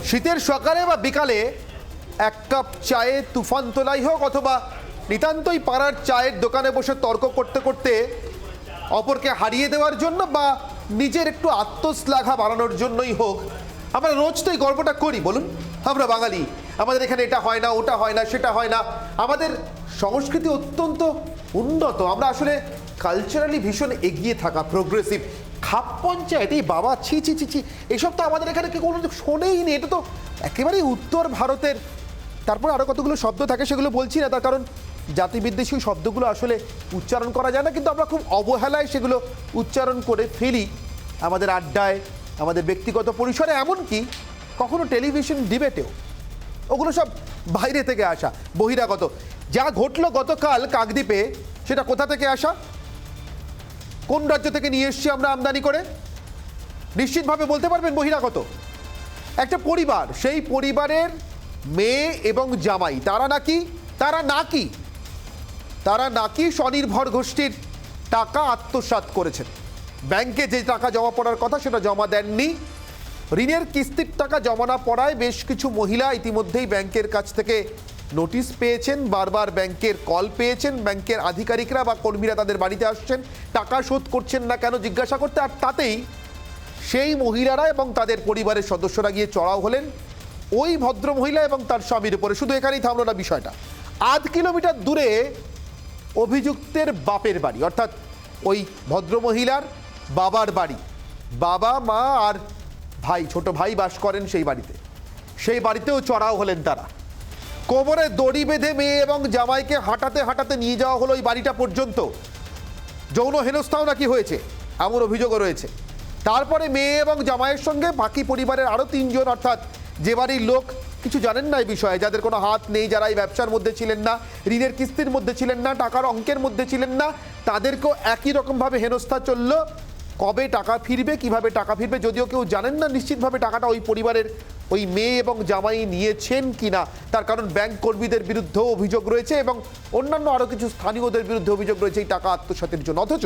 শীতের সকালে বা বিকালে এক কাপ চায়ে তুফান তোলাই হোক অথবা নিতান্তই পাড়ার চায়ের দোকানে বসে তর্ক করতে করতে অপরকে হারিয়ে দেওয়ার জন্য বা নিজের একটু আত্মশ্লাঘা বাড়ানোর জন্যই হোক, আমরা রোজ তো এই গল্পটা করি। বলুন, আমরা বাঙালি, আমাদের এখানে এটা হয় না, ওটা হয় না, সেটা হয় না। আমাদের সংস্কৃতি অত্যন্ত উন্নত, আমরা আসলে কালচারালি ভীষণ এগিয়ে থাকা, প্রোগ্রেসিভ। খাপ পঞ্চায়েত, এই বাবা ছি ছি ছি ছি, এইসব তো আমাদের এখানে কেউ কোনো শোনেই নি। এটা তো একেবারেই উত্তর ভারতের। তারপর আরও কতগুলো শব্দ থাকে, সেগুলো বলছি না, তার কারণ জাতিবিদ্বেষী শব্দগুলো আসলে উচ্চারণ করা যায় না, কিন্তু আমরা খুব অবহেলায় সেগুলো উচ্চারণ করে ফেলি আমাদের আড্ডায়, আমাদের ব্যক্তিগত পরিসরে, এমনকি কখনো টেলিভিশন ডিবেটেও। ওগুলো সব বাইরে থেকে আসা, বহিরাগত। যা ঘটলো গতকাল কাকদ্বীপে, সেটা কোথা থেকে আসা, কোন রাজ্য থেকে নিয়ে এসছি আমরা আমদানি করে? নিশ্চিতভাবে বলতে পারবেন বহিরাগত। একটা পরিবার, সেই পরিবারের মেয়ে এবং জামাই, তারা নাকি স্বনির্ভর গোষ্ঠীর টাকা আত্মসাৎ করেছেন। ব্যাংকে যে টাকা জমা পড়ার কথা সেটা জমা দেননি। ঋণের কিস্তির টাকা জমা না পড়ায় বেশ কিছু মহিলা ইতিমধ্যেই ব্যাংকের কাছ থেকে নোটিশ পেয়েছেন, বারবার ব্যাংকের কল পেয়েছেন, ব্যাংকের আধিকারিকরা বা কর্মীরা তাদের বাড়িতে আসছেন টাকা শোধ করছেন না কেন জিজ্ঞাসা করতে। আর তাতেই সেই মহিলারা এবং তাদের পরিবারের সদস্যরা গিয়ে চড়াও হলেন ওই ভদ্রমহিলা এবং তার স্বামীর উপরে। শুধু এখানেই থামলো না বিষয়টা, ৮ কিলোমিটার দূরে অভিযুক্তের বাপের বাড়ি, অর্থাৎ ওই ভদ্রমহিলার বাবার বাড়ি। বাবা, মা আর ভাই, ছোট ভাই বাস করেন সেই বাড়িতে। সেই বাড়িতেও চড়াও হলেন তারা। কোমরে দড়ি বেঁধে মেয়ে এবং জামাইকে হাঁটাতে হাঁটাতে নিয়ে যাওয়া হলো ওই বাড়িটা পর্যন্ত। যৌন হেনস্থাও নাকি হয়েছে, এমন অভিযোগও রয়েছে। তারপরে মেয়ে এবং জামাইয়ের সঙ্গে বাকি পরিবারের আরও ৩ জন, অর্থাৎ যে বাড়ির লোক কিছু জানেন না এই বিষয়ে, যাদের কোনো হাত নেই, যারা এই ব্যবসার মধ্যে ছিলেন না, ঋণের কিস্তির মধ্যে ছিলেন না, টাকার অঙ্কের মধ্যে ছিলেন না, তাদেরকেও একই রকমভাবে হেনস্থা চলল। কবে টাকা ফিরবে, কিভাবে টাকা ফিরবে, যদিও কেউ জানেন না নিশ্চিতভাবে টাকাটা ওই পরিবারের ওই মেয়ে এবং জামাই নিয়েছেন কিনা। তার কারণ ব্যাংক কর্মীদের বিরুদ্ধেও অভিযোগ রয়েছে এবং অন্যান্য আরও কিছু স্থানীয়দের বিরুদ্ধে অভিযোগ রয়েছে এই টাকা আত্মসাতের জন্য। অথচ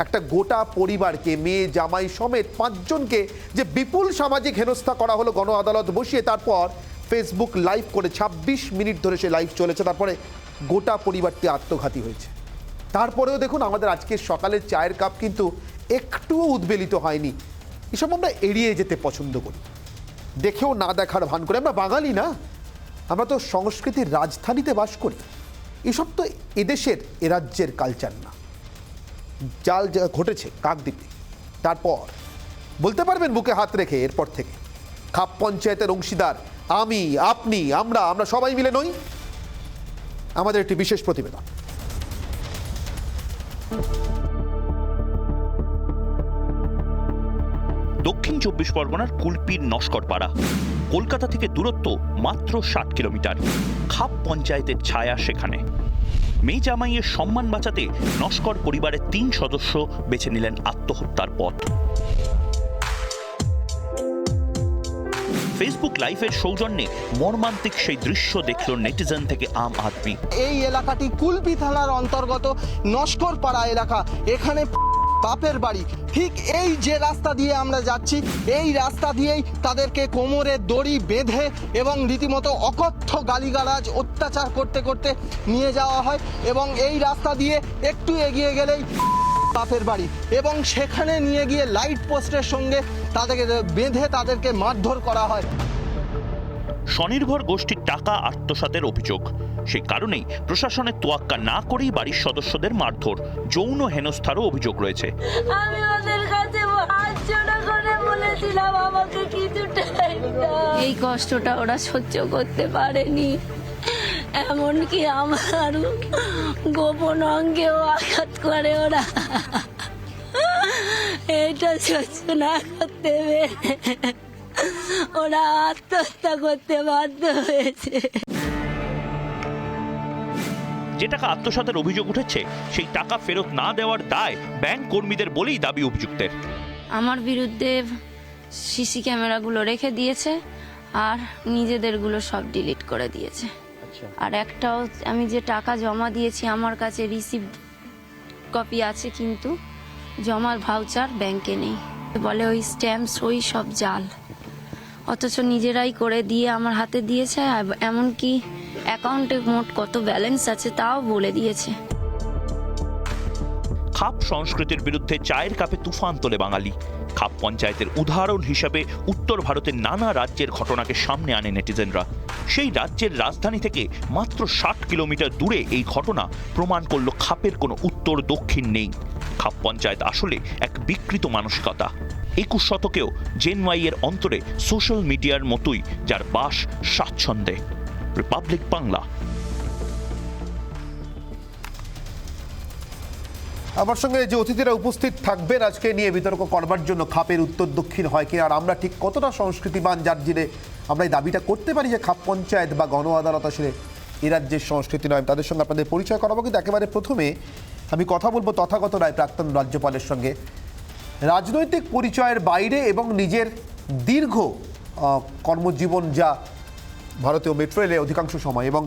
একটা গোটা পরিবারকে, মেয়ে জামাই সমেত 5 জনকে যে বিপুল সামাজিক হেনস্থা করা হলো গণ আদালত বসিয়ে, তারপর ফেসবুক লাইভ করে 26 মিনিট ধরে সে লাইভ চলেছে, তারপরে গোটা পরিবারটি আত্মঘাতী হয়েছে। তারপরেও দেখুন, আমাদের আজকের সকালের চায়ের কাপ কিন্তু একটুও উদ্বেলিত হয়নি। এসব আমরা এড়িয়ে যেতে পছন্দ করি, দেখেও না দেখার ভান করে। আমরা বাঙালি না, আমরা তো সংস্কৃতির রাজধানীতে বাস করি। এসব তো এদেশের, এ রাজ্যের কালচার না। যা ঘটেছে কাকদ্বীপে, তারপর বলতে পারবেন বুকে হাত রেখে এরপর থেকে খাপ পঞ্চায়েতের অংশীদার আমি, আপনি, আমরা সবাই মিলে নই? আমাদের একটি বিশেষ প্রতিবেদন। দক্ষিণ 24 পরগনার কুলপির নস্করপাড়া, কলকাতা থেকে দূরত্ব মাত্র 60 কিলোমিটার। খাপ পঞ্চায়েতের ছায়া সেখানে। মেয়ে জামাইয়ের সম্মান বাঁচাতে নস্কর পরিবারের 3 সদস্য বেছে নিলেন আত্মহত্যার পথ। ফেসবুক লাইভের সৌজন্যে মর্মান্তিক সেই দৃশ্য দেখল নেটিজেন থেকে আম আদমি। এই এলাকাটি কুলপি থানার অন্তর্গত নস্করপাড়া এলাকা। এখানে বাপের বাড়ি। ঠিক এই যে রাস্তা দিয়ে আমরা যাচ্ছি, এই রাস্তা দিয়েই তাদেরকে কোমরে দড়ি বেঁধে এবং রীতিমতো অকথ্য গালিগালাজ অত্যাচার করতে করতে নিয়ে যাওয়া হয় এবং এই রাস্তা দিয়ে একটু এগিয়ে গেলেই বাপের বাড়ি এবং সেখানে নিয়ে গিয়ে লাইট পোস্টের সঙ্গে তাদেরকে বেঁধে তাদেরকে মারধর করা হয়। স্বনির্ভর গোষ্ঠীর টাকা আত্মসাতের অভিযোগ, সেই কারণেই প্রশাসনের তোয়াক্কা না করেই বাড়ির সদস্যদের মারধর, যৌন হেনস্থারও অভিযোগ রয়েছে। আমি ওদের কাছে হাত জোড়া করে বলেছিলাম আমাকে কিছু টাইম দাও। এই কষ্টটা ওরা সহ্য করতে পারেনি, এমনকি আমার গোপন অঙ্গেও আঘাত করে ওরা। এটা সহ্য না করতে পেরে ওরা আত্মহত্যা করতে বাধ্য হয়েছে। যে টাকা আত্মসাতের অভিযোগ উঠেছে সেই টাকা ফেরত না দেওয়ার দায় ব্যাংক কর্মীদের বলেই দাবি অভিযুক্তের। আমার বিরুদ্ধে সিসি ক্যামেরাগুলো রেখে দিয়েছে আর নিজেদেরগুলো সব ডিলিট করে দিয়েছে। আর একটাও আমি যে টাকা জমা দিয়েছি আমার কাছে রিসিপ্ট কপি আছে, কিন্তু জমার ভাউচার ব্যাংকে নেই। বলে ওই স্ট্যাম্পস ওই সব জাল, অথচ নিজেরাই করে দিয়ে আমার হাতে দিয়েছে, আর এমনকি অ্যাকাউন্টে মোট কত ব্যালেন্স আছে তাও বলে দিয়েছে। খাপ সংস্কৃতির বিরুদ্ধে চায়ের কাপে তুফান তোলে বাঙালি। খাপ পঞ্চায়েতের উদাহরণ হিসাবে উত্তর ভারতের নানা রাজ্যের ঘটনাকে সামনে আনে নেটিজেনরা। সেই রাজ্যের রাজধানী থেকে মাত্র 60 কিলোমিটার দূরে এই ঘটনা প্রমাণ করল খাপের কোনো উত্তর দক্ষিণ নেই। খাপ পঞ্চায়েত আসলে এক বিকৃত মানসিকতা। 21 শতকেও জেনওয়াই এর অন্তরে সোশ্যাল মিডিয়ার মতোই যার বাস স্বাচ্ছন্দ্যে। রিপাবলিক বাংলা। আমার সঙ্গে যে অতিথিরা উপস্থিত থাকবেন আজকে নিয়ে বিতর্ক করবার জন্য, খাপের উত্তর দক্ষিণ হয় কিনা আর আমরা ঠিক কতটা সংস্কৃতিবান, যার জেরে আমরা এই দাবিটা করতে পারি যে খাপ পঞ্চায়েত বা গণ আদালত আসলে এ রাজ্যের সংস্কৃতি নয়, তাদের সঙ্গে আপনাদের পরিচয় করাবো। কিন্তু একেবারে প্রথমে আমি কথা বলবো তথাগত রায়, প্রাক্তন রাজ্যপালের সঙ্গে। রাজনৈতিক পরিচয়ের বাইরে এবং নিজের দীর্ঘ কর্মজীবন যা ভারতীয় মেট্রো রেলে অধিকাংশ সময়, এবং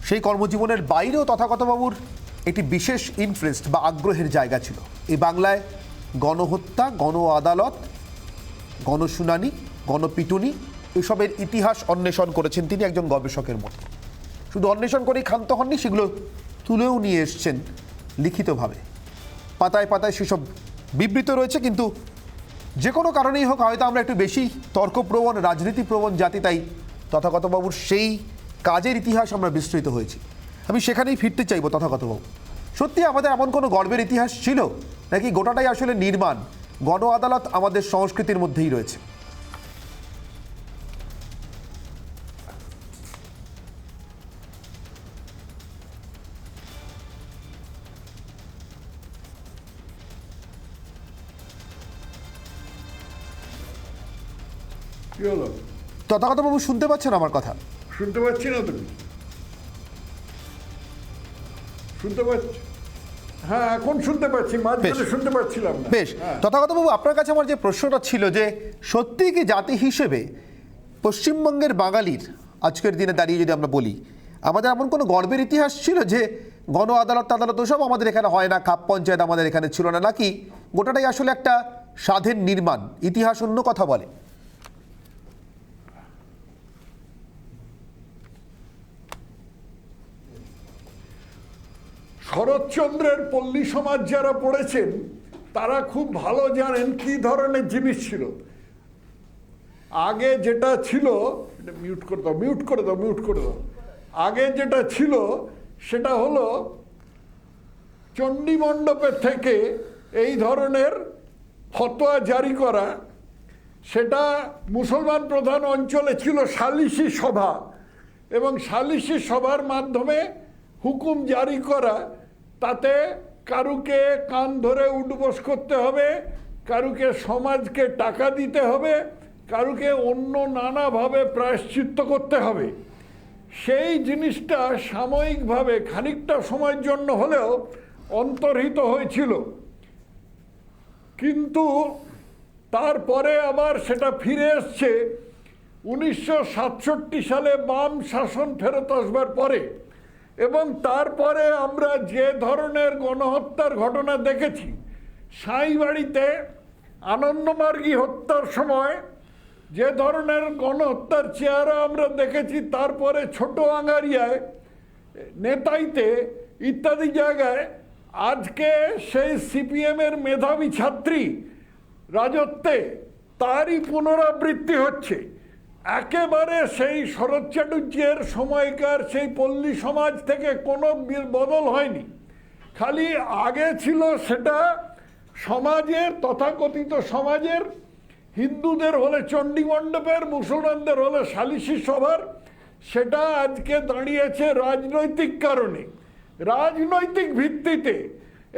সেই কর্মজীবনের বাইরেও তথাগতবাবুর একটি বিশেষ ইন্টারেস্ট বা আগ্রহের জায়গা ছিল এই বাংলায় গণহত্যা, গণ আদালত, গণশুনানি, গণপিটুনি এসবের ইতিহাস অন্বেষণ করেছেন তিনি একজন গবেষকের মতো। শুধু অন্বেষণ করেই ক্ষান্ত হননি, সেগুলো তুলেও নিয়ে এসছেন লিখিতভাবে। পাতায় পাতায় সেসব বিবৃত রয়েছে। কিন্তু যে কোনো কারণেই হোক, হয়তো আমরা একটু বেশি তর্কপ্রবণ, রাজনীতিপ্রবণ জাতি, তাই তথাগতবাবুর সেই কাজের ইতিহাস আমরা বিস্তৃত হয়েছি। আমি সেখানেই ফিরতে চাইবো। তথাগতবাবু, সত্যি আমাদের এমন কোনো গর্বের ইতিহাস ছিল, নাকি গোটাটাই আসলে নির্মাণ? গণ আদালত আমাদের সংস্কৃতির মধ্যেই রয়েছে। কি হলো? তথাগতবাবু শুনতে পাচ্ছেন আমার কথা? শুনতে পাচ্ছি না তুমি? শুনতে পাচ্ছি? হ্যাঁ, এখন শুনতে পাচ্ছি, মাঝখানে শুনতে পাচ্ছিলাম না। বেশ, তথাগতবাবু, আপনার কাছে আমার যে প্রশ্নটা ছিল যে সত্যি কি জাতি হিসেবে পশ্চিমবঙ্গের বাঙালির আজকের দিনে দাঁড়িয়ে যদি আমরা বলি, আমাদের এমন কোনো গর্বের ইতিহাস ছিল যে গণ আদালত আদালত ওসব আমাদের এখানে হয় না, খাপ পঞ্চায়েত আমাদের এখানে ছিল না, নাকি গোটাটাই আসলে একটা স্বাধীন নির্মাণ, ইতিহাস অন্য কথা বলে? শরৎচন্দ্রের পল্লী সমাজ যারা পড়েছেন তারা খুব ভালো জানেন কি ধরনের জিনিস ছিল। আগে যেটা ছিল, মিউট করে দাও, মিউট করে দাও, মিউট করে দাও। আগে যেটা ছিল সেটা হলো চণ্ডী মণ্ডপের থেকে এই ধরনের ফতোয়া জারি করা, সেটা মুসলমান প্রধান অঞ্চলে ছিল সালিসি সভা, এবং সালিসি সভার মাধ্যমে হুকুম জারি করা। তাতে কারুকে কান ধরে উঠবোস করতে হবে, কারুকে সমাজকে টাকা দিতে হবে, কারুকে অন্য নানাভাবে প্রায়শ্চিত্ত করতে হবে। সেই জিনিসটা সাময়িকভাবে খানিকটা সময়ের জন্য হলেও অন্তর্হিত হয়েছিল, কিন্তু তারপরে আবার সেটা ফিরে এসছে 1967 সালে বাম শাসন ফেরত আসবার পরে। এবং তারপরে আমরা যে ধরনের গণহত্যার ঘটনা দেখেছি, সাঁইবাড়িতে আনন্দমার্গী হত্যার সময় যে ধরনের গণহত্যার চেহারা আমরা দেখেছি, তারপরে ছোট আঙ্গারিয়ায়, নেতাইতে ইত্যাদি জায়গায় আজকে সেই সিপিএমের মেধাবী ছাত্রী রাজত্বে তারই পুনরাবৃত্তি হচ্ছে। একেবারে সেই শরৎচাটুর্যের সময়কার সেই পল্লী সমাজ থেকে কোনো বদল হয়নি। খালি আগে ছিল সেটা সমাজের, তথাকথিত সমাজের, হিন্দুদের হলে চণ্ডী মণ্ডপের, মুসলমানদের হলে সালিসি সভার। সেটা আজকে দাঁড়িয়েছে রাজনৈতিক কারণে, রাজনৈতিক ভিত্তিতে,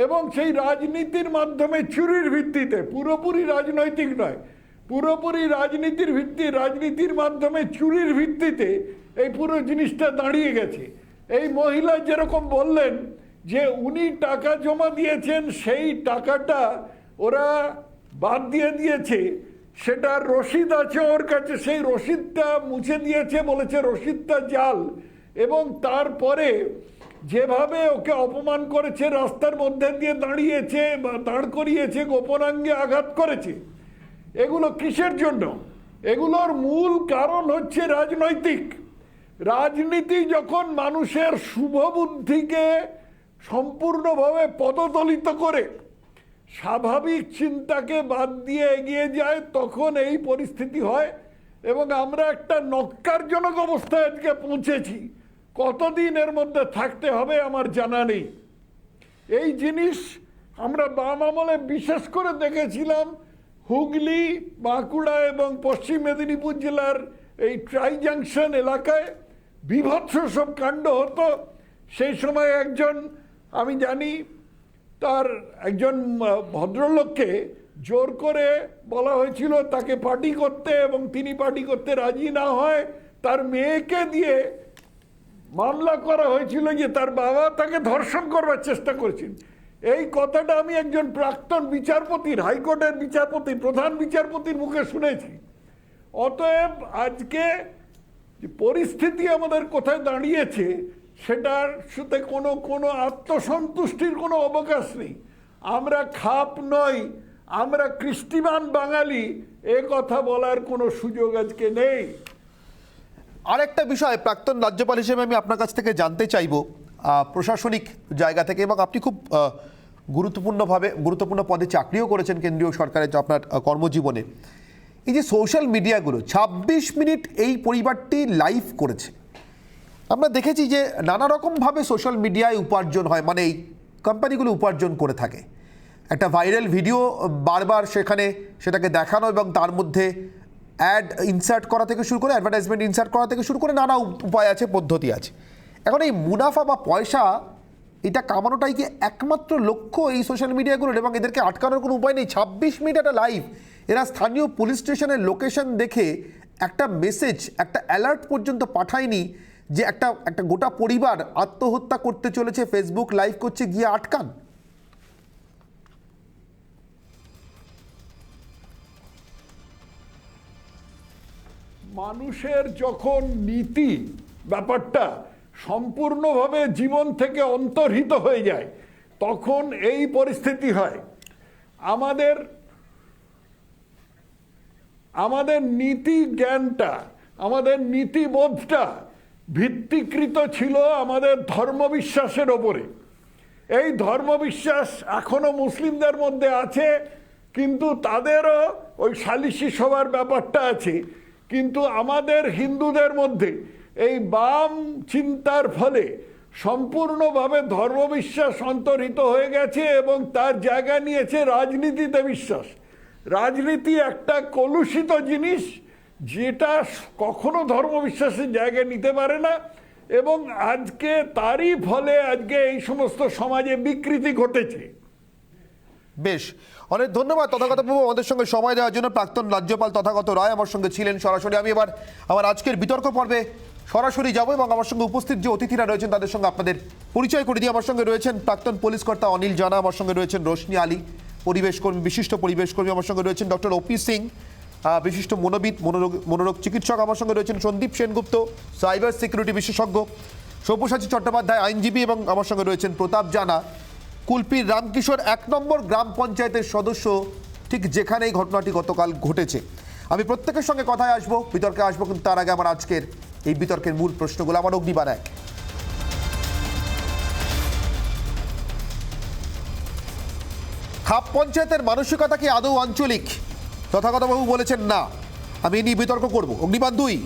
এবং সেই রাজনীতির মাধ্যমে চুরির ভিত্তিতে, পুরোপুরি রাজনৈতিক নয়, পুরোপুরি রাজনীতির ভিত্তি, রাজনীতির মাধ্যমে চুরির ভিত্তিতে এই পুরো জিনিসটা দাঁড়িয়ে গেছে। এই মহিলা যেরকম বললেন যে উনি টাকা জমা দিয়েছেন, সেই টাকাটা ওরা বাদ দিয়ে দিয়েছে, সেটার রসিদ আছে ওর কাছে, সেই রসিদটা মুছে দিয়েছে, বলেছে রসিদটা জাল। এবং তারপরে যেভাবে ওকে অপমান করেছে, রাস্তার মধ্যে দিয়ে দাঁড়িয়েছে বা দাঁড় করিয়েছে, গোপনাঙ্গে আঘাত করেছে, এগুলো কিসের জন্য? এগুলোর মূল কারণ হচ্ছে রাজনৈতিক। রাজনীতি যখন মানুষের শুভ বুদ্ধিকে সম্পূর্ণভাবে পদদলিত করে স্বাভাবিক চিন্তাকে বাদ দিয়ে এগিয়ে যায়, তখন এই পরিস্থিতি হয় এবং আমরা একটা নক্কারজনক অবস্থায় আজকে পৌঁছেছি। কতদিন এর মধ্যে থাকতে হবে আমার জানা নেই। এই জিনিস আমরা বাম আমলে বিশেষ করে দেখেছিলাম হুগলি, বাঁকুড়া এবং পশ্চিম মেদিনীপুর জেলার এই ট্রাই জাংশন এলাকায় বীভৎস সব কাণ্ড হতো। সেই সময় একজন, আমি জানি, তার একজন ভদ্রলোককে জোর করে বলা হয়েছিল তাকে পার্টি করতে, এবং তিনি পার্টি করতে রাজি না হয় তার মেয়েকে দিয়ে মামলা করা হয়েছিল যে তার বাবা তাকে ধর্ষণ করবার চেষ্টা করেছেন। এই কথাটা আমি একজন প্রাক্তন বিচারপতির, হাইকোর্টের বিচারপতি, প্রধান বিচারপতির মুখে শুনেছি। অতএব আজকে যে পরিস্থিতি আমাদের কোথায় দাঁড়িয়েছে সেটার সাথে কোনো আত্মসন্তুষ্টির কোনো অবকাশ নেই। আমরা খাপ নই, আমরা কৃষ্টিমান বাঙালি, এ কথা বলার কোনো সুযোগ আজকে নেই। আরেকটা বিষয় প্রাক্তন রাজ্যপাল হিসেবে আমি আপনার কাছ থেকে জানতে চাইব, প্রশাসনিক জায়গা থেকে, এবং আপনি খুব গুরুত্বপূর্ণ পদে চাকরিও করেছেন কেন্দ্রীয় সরকারের আপনার কর্মজীবনে। এই যে সোশ্যাল মিডিয়াগুলো 26 মিনিট এই পরিবারটি লাইভ করেছে, আমরা দেখেছি যে নানা রকমভাবে সোশ্যাল মিডিয়ায় উপার্জন হয়, মানে এই কোম্পানিগুলো উপার্জন করে থাকে। একটা ভাইরাল ভিডিও বারবার সেটাকে দেখানো এবং তার মধ্যে অ্যাড ইনসার্ট করা থেকে শুরু করে, অ্যাডভার্টাইজমেন্ট ইনসার্ট করা থেকে শুরু করে নানা উপায় আছে, পদ্ধতি আছে। এখন এই মুনাফা বা পয়সা এটা কামানোটাই কি একমাত্র লক্ষ্য এই সোশ্যাল মিডিয়াগুলোর, এবং এদেরকে আটকানোর কোনো উপায় নেই? 26 মিনিট একটা লাইভ, এরা স্থানীয় পুলিশ স্টেশনের লোকেশন দেখে একটা মেসেজ, একটা অ্যালার্ট পর্যন্ত পাঠায়নি যে একটা গোটা পরিবার আত্মহত্যা করতে চলেছে, ফেসবুক লাইভ করছে, গিয়ে আটকান। মানুষের যখন নীতি ব্যাপারটা সম্পূর্ণভাবে জীবন থেকে অন্তর্হিত হয়ে যায় তখন এই পরিস্থিতি হয়। আমাদের নীতি জ্ঞানটা, আমাদের নীতিবোধটা ভিত্তিকৃত ছিল আমাদের ধর্মবিশ্বাসের ওপরে। এই ধর্মবিশ্বাস এখনো মুসলিমদের মধ্যে আছে, কিন্তু তাদেরও ওই সালিশি সভার ব্যাপারটা আছে। কিন্তু আমাদের হিন্দুদের মধ্যে এই বাম চিন্তার ফলে সম্পূর্ণভাবে ধর্মবিশ্বাস অন্তর্হিত হয়ে গেছে এবং তার জায়গা নিয়েছে রাজনীতিতে বিশ্বাস। রাজনীতি একটা কলুষিত জিনিস, যেটা কখনো ধর্মবিশ্বাসের জায়গা নিতে পারে না, এবং আজকে তারই ফলে আজকে এই সমস্ত সমাজে বিকৃতি ঘটেছে। বেশ, অনেক ধন্যবাদ তথাগত বাবু আমাদের সঙ্গে সময় দেওয়ার জন্য। প্রাক্তন রাজ্যপাল তথাগত রায় আমার সঙ্গে ছিলেন সরাসরি। আমি এবার আমার আজকের বিতর্ক পর্বে সরাসরি যাব এবং আমার সঙ্গে উপস্থিত যে অতিথিরা রয়েছেন তাদের সঙ্গে আপনাদের পরিচয় করে দিয়ে। আমার সঙ্গে রয়েছেন প্রাক্তন পুলিশ কর্তা অনিল জানা, আমার সঙ্গে রয়েছেন রোশনি আলী, পরিবেশকর্মী, বিশিষ্ট পরিবেশকর্মী, আমার সঙ্গে রয়েছেন ডক্টর ওপি সিং, বিশিষ্ট মনোবিদ, মনোরোগ চিকিৎসক, আমার সঙ্গে রয়েছেন সন্দীপ সেনগুপ্ত, সাইবার সিকিউরিটি বিশেষজ্ঞ, সব্যসাচী চট্টোপাধ্যায়, আইনজীবী, এবং আমার সঙ্গে রয়েছেন প্রতাপ জানা, কুলপির রামকিশোর 1 নম্বর গ্রাম পঞ্চায়েতের সদস্য, ঠিক যেখানে এই ঘটনাটি গতকাল ঘটেছে। আমি প্রত্যেকের সঙ্গে কথায় আসবো, বিতর্কে আসবো, কিন্তু তার আগে আমার আজকের এই বিতর্কের মূল প্রশ্নগুলো। আমার অগ্নিবাণ 1, খাপ পঞ্চায়েতের মানসিকতা কি আদৌ আঞ্চলিক? তথাগতবাবু বলেছেন না, আমি এই নিয়ে বিতর্ক করবো। অগ্নিবাণ 2,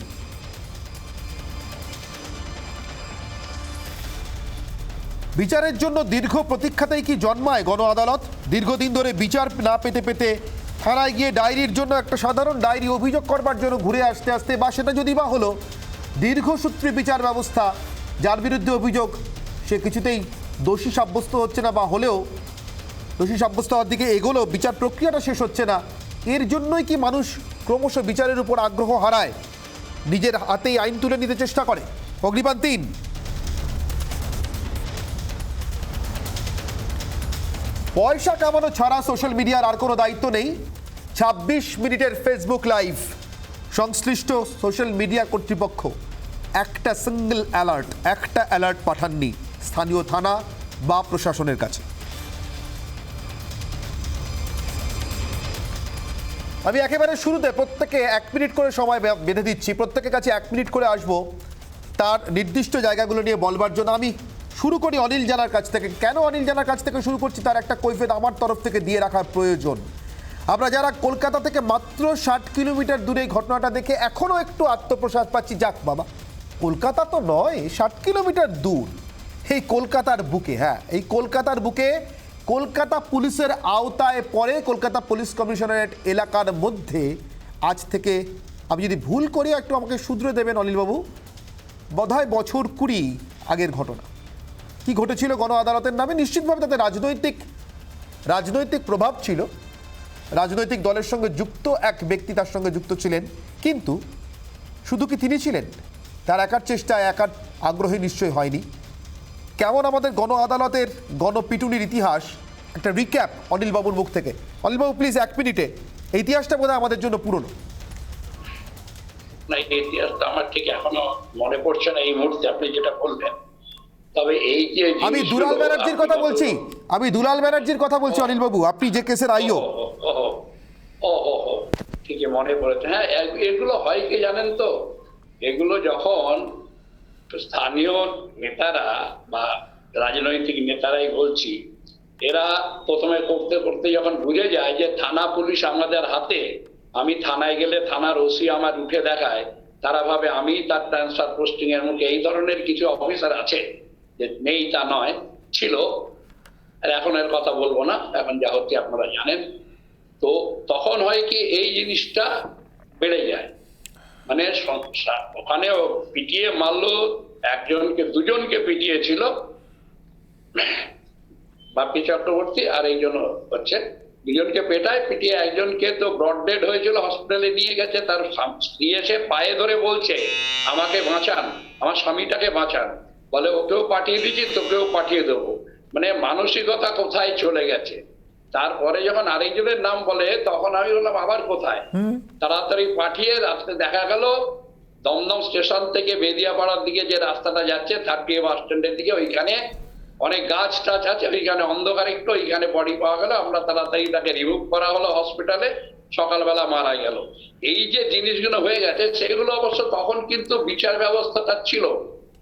বিচারের জন্য দীর্ঘ প্রতীক্ষাতেই কি জন্মায় গণ আদালত? দীর্ঘদিন ধরে বিচার না পেতে পেতে থানায় গিয়ে ডায়েরির জন্য, একটা সাধারণ ডায়েরি অভিযোগ করবার জন্য ঘুরে আসতে আসতে, বা সেটা যদি বা হলো দীর্ঘসূত্রী বিচার ব্যবস্থা, যার বিরুদ্ধে অভিযোগ সে কিছুতেই দোষী সাব্যস্ত হচ্ছে না, বা হলেও দোষী সাব্যস্ত হওয়ার দিকে এগোলো, বিচার প্রক্রিয়াটা শেষ হচ্ছে না। এর জন্যই কি মানুষ ক্রমশ বিচারের উপর আগ্রহ হারায়, নিজের হাতেই আইন তুলে নিতে চেষ্টা করে? অগ্নিবাণ 3, পয়সা কামানো ছাড়া সোশ্যাল মিডিয়ার আর কোনো দায়িত্ব নেই। 26 মিনিটের ফেসবুক লাইভ, সংশ্লিষ্ট সোশ্যাল মিডিয়া কর্তৃপক্ষ একটা অ্যালার্ট পাঠাননি স্থানীয় থানা বা প্রশাসনের কাছে। আমি একেবারে শুরুতে প্রত্যেকে 1 মিনিট করে সময় বেঁধে দিচ্ছি, প্রত্যেকের কাছে 1 মিনিট করে আসবো তার নির্দিষ্ট জায়গাগুলো নিয়ে বলবার জন্য। আমি শুরু করি অনিল জানার কাছ থেকে। কেন অনিল জানার কাছ থেকে শুরু করছি তার একটা কৈফিয়ত আমার তরফ থেকে দিয়ে রাখার প্রয়োজন। আমরা যারা কলকাতা থেকে মাত্র 60 কিলোমিটার দূরে এই ঘটনাটা দেখে এখনও একটু আত্মপ্রসাদ পাচ্ছি, যাক বাবা কলকাতা তো নয়, 60 কিলোমিটার দূর এই কলকাতার বুকে, হ্যাঁ এই কলকাতার বুকে কলকাতা পুলিশের আওতায় পড়ে কলকাতা পুলিশ কমিশনারেট এলাকার মধ্যে আজ থেকে, আমি যদি ভুল করি একটু আমাকে শুধরে দেবেন অনিলবাবু, বোধহয় বছর 20 আগের ঘটনা। কি ঘটেছিল গণ আদালতের নামে? নিশ্চিতভাবে তাতে রাজনৈতিক প্রভাব ছিল, রাজনৈতিক দলের সঙ্গে যুক্ত এক ব্যক্তি তার সঙ্গে যুক্ত ছিলেন, কিন্তু শুধু কি তিনি ছিলেন? তার একার চেষ্টায় একার আগ্রহী নিশ্চয়ই হয়নি। কেমন আমাদের গণ আদালতের গণপিটুনির ইতিহাস, একটা রিক্যাপ অনিলবাবুর মুখ থেকে। অনিলবাবু প্লিজ 1 মিনিটে, এই ইতিহাসটা বোধহয় আমাদের জন্য পুরনো। না, এই ইতিহাসটা আমার ঠিক এখনো মনে পড়ছে না এই মুহূর্তে আপনি যেটা বললেন। তবে এই যে আমি দুলাল ব্যানার্জির কথা বলছি, অনিলবাবু, আপনি যে কেসের আইও। ঠিকই মনে পড়েছে। হ্যাঁ, এগুলো হয় কি জানেন তো, এগুলো যখন স্থানীয় নেতারা বা রাজনৈতিক নেতারাই বলছি, এরা প্রথমে করতে করতে যখন বুঝে যায় যে থানা পুলিশ আমাদের হাতে, আমি থানায় গেলে থানার ওসি আমার উঠে দেখায়, তারা ভাবে আমি তার ট্রান্সফার পোস্টিং এর মুখে। এই ধরনের কিছু অফিসার আছে, যে নেই তা নয়, ছিল। আর এখন এর কথা বলবো না, এখন যা হচ্ছে আপনারা জানেন। তো তখন হয় কি, এই জিনিসটা বেড়ে যায়। মানে ওখানেও পিটিয়ে মারলো, একজনকে দুজনকে পিটিয়েছিল, বাপি চক্রবর্তী আর এইজন হচ্ছে, দুজনকে পিটিয়ে একজনকে তো ব্রড ডেড হয়েছিল, হসপিটালে নিয়ে গেছে। তার স্ত্রী এসে পায়ে ধরে বলছে আমাকে বাঁচান, আমার স্বামীটাকে বাঁচান। বলে ওকেও পাঠিয়ে দিচ্ছি, তোকেও পাঠিয়ে দেবো। মানে মানসিকতা কোথায় চলে গেছে। তারপরে যখন আরেকজনের নাম বলে, তখন আমি বললাম আবার কোথায়, তাড়াতাড়ি পাঠিয়ে রাস্তায় দেখা গেল দমদম স্টেশন থেকে বেদিয়াপাড়ার দিকে যে রাস্তাটা যাচ্ছে 30 বাস স্ট্যান্ডের দিকে, ওইখানে অনেক গাছ টাছ আছে, ওইখানে অন্ধকার একটু, ওইখানে বডি পাওয়া গেল। আমরা তাড়াতাড়ি তাকে রিমুভ করা হলো হসপিটালে, সকালবেলা মারা গেল। এই যে জিনিসগুলো হয়ে গেছে, সেগুলো অবশ্য তখন কিন্তু বিচার ব্যবস্থাটা ছিল।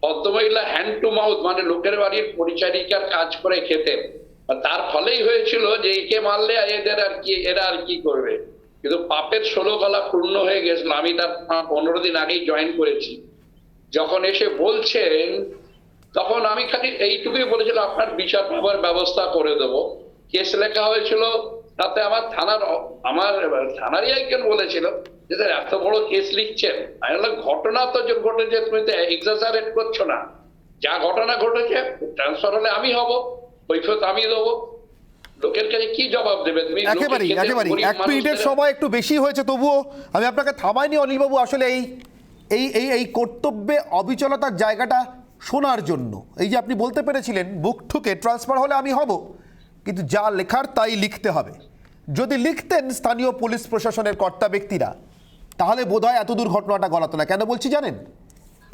ভদ্রমহিলা হ্যান্ড টু মাউথ, মানে লোকের বাড়ির পরিচারিকার কাজ করে খেতেন। তার ফলেই হয়েছিল যে একে মারলে এরা আর কি করবে। কিন্তু পাপের 16 গলা পূর্ণ হয়ে গেছিল। আমি তার 15 দিন আগেই জয়েন করেছি। যখন এসে বলছেন, তখন আমি খালি এইটুকুই বলেছিলাম আপনার বিচার পাবার ব্যবস্থা করে দেবো। কেস লেখা হয়েছিল, তাতে আমার থানারই একজন বলেছিল যে স্যার এত বড় কেস লিখছেন। আমি বললাম ঘটনা তো যে ঘটেছে, তুমি তো এক্সাজারেট করছো না। যা ঘটনা ঘটেছে, ট্রান্সফার হলে আমি হব, কৈফিয়ত আমি দেবো। লোকের কাছে কি জবাব দেবে তুমি? একেবারে 1 মিনিটের সময় একটু বেশি হয়েছে, তবুও আমি আপনাকে থামাইনি অনিলবাবু, আসলে এই কর্তব্যে অবিচলতার জায়গাটা শোনার জন্য। এই যে আপনি বলতে পেরেছিলেন বুক ঠুকে ট্রান্সফার হলে আমি হব, কিন্তু যা লেখার তাই লিখতে হবে। যদি লিখতেন স্থানীয় পুলিশ প্রশাসনের কর্তা ব্যক্তিরা, তাহলে বোধহয় এতদূর ঘটনাটা গলাতো না। কেন বলছি জানেন?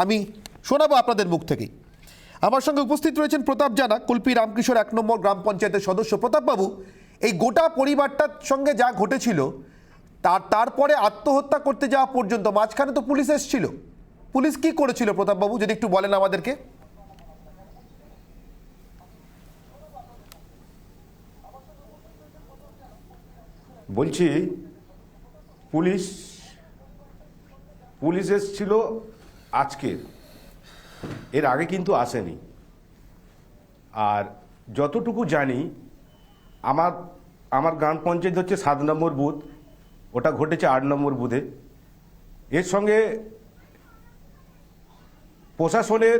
আমি শোনাবো আপনাদের মুখ থেকেই। আমার সঙ্গে উপস্থিত রয়েছেন প্রতাপ জানা, কুলপি রামকিশোর 1 নম্বর গ্রাম পঞ্চায়েতের সদস্য। প্রতাপবাবু, এই গোটা পরিবারটার সঙ্গে যা ঘটেছিল, তারপরে আত্মহত্যা করতে যাওয়া পর্যন্ত মাঝখানে তো পুলিশ এসেছিল, পুলিশ কি করেছিল প্রতাপবাবু, যদি একটু বলেন আমাদেরকে। বলছি পুলিশ এসেছিল আজকে, এর আগে কিন্তু আসেনি। আর যতটুকু জানি, আমার গ্রাম পঞ্চায়েত হচ্ছে 7 নম্বর বুথ, ওটা ঘটেছে 8 নম্বর বুথে। এর সঙ্গে প্রশাসনের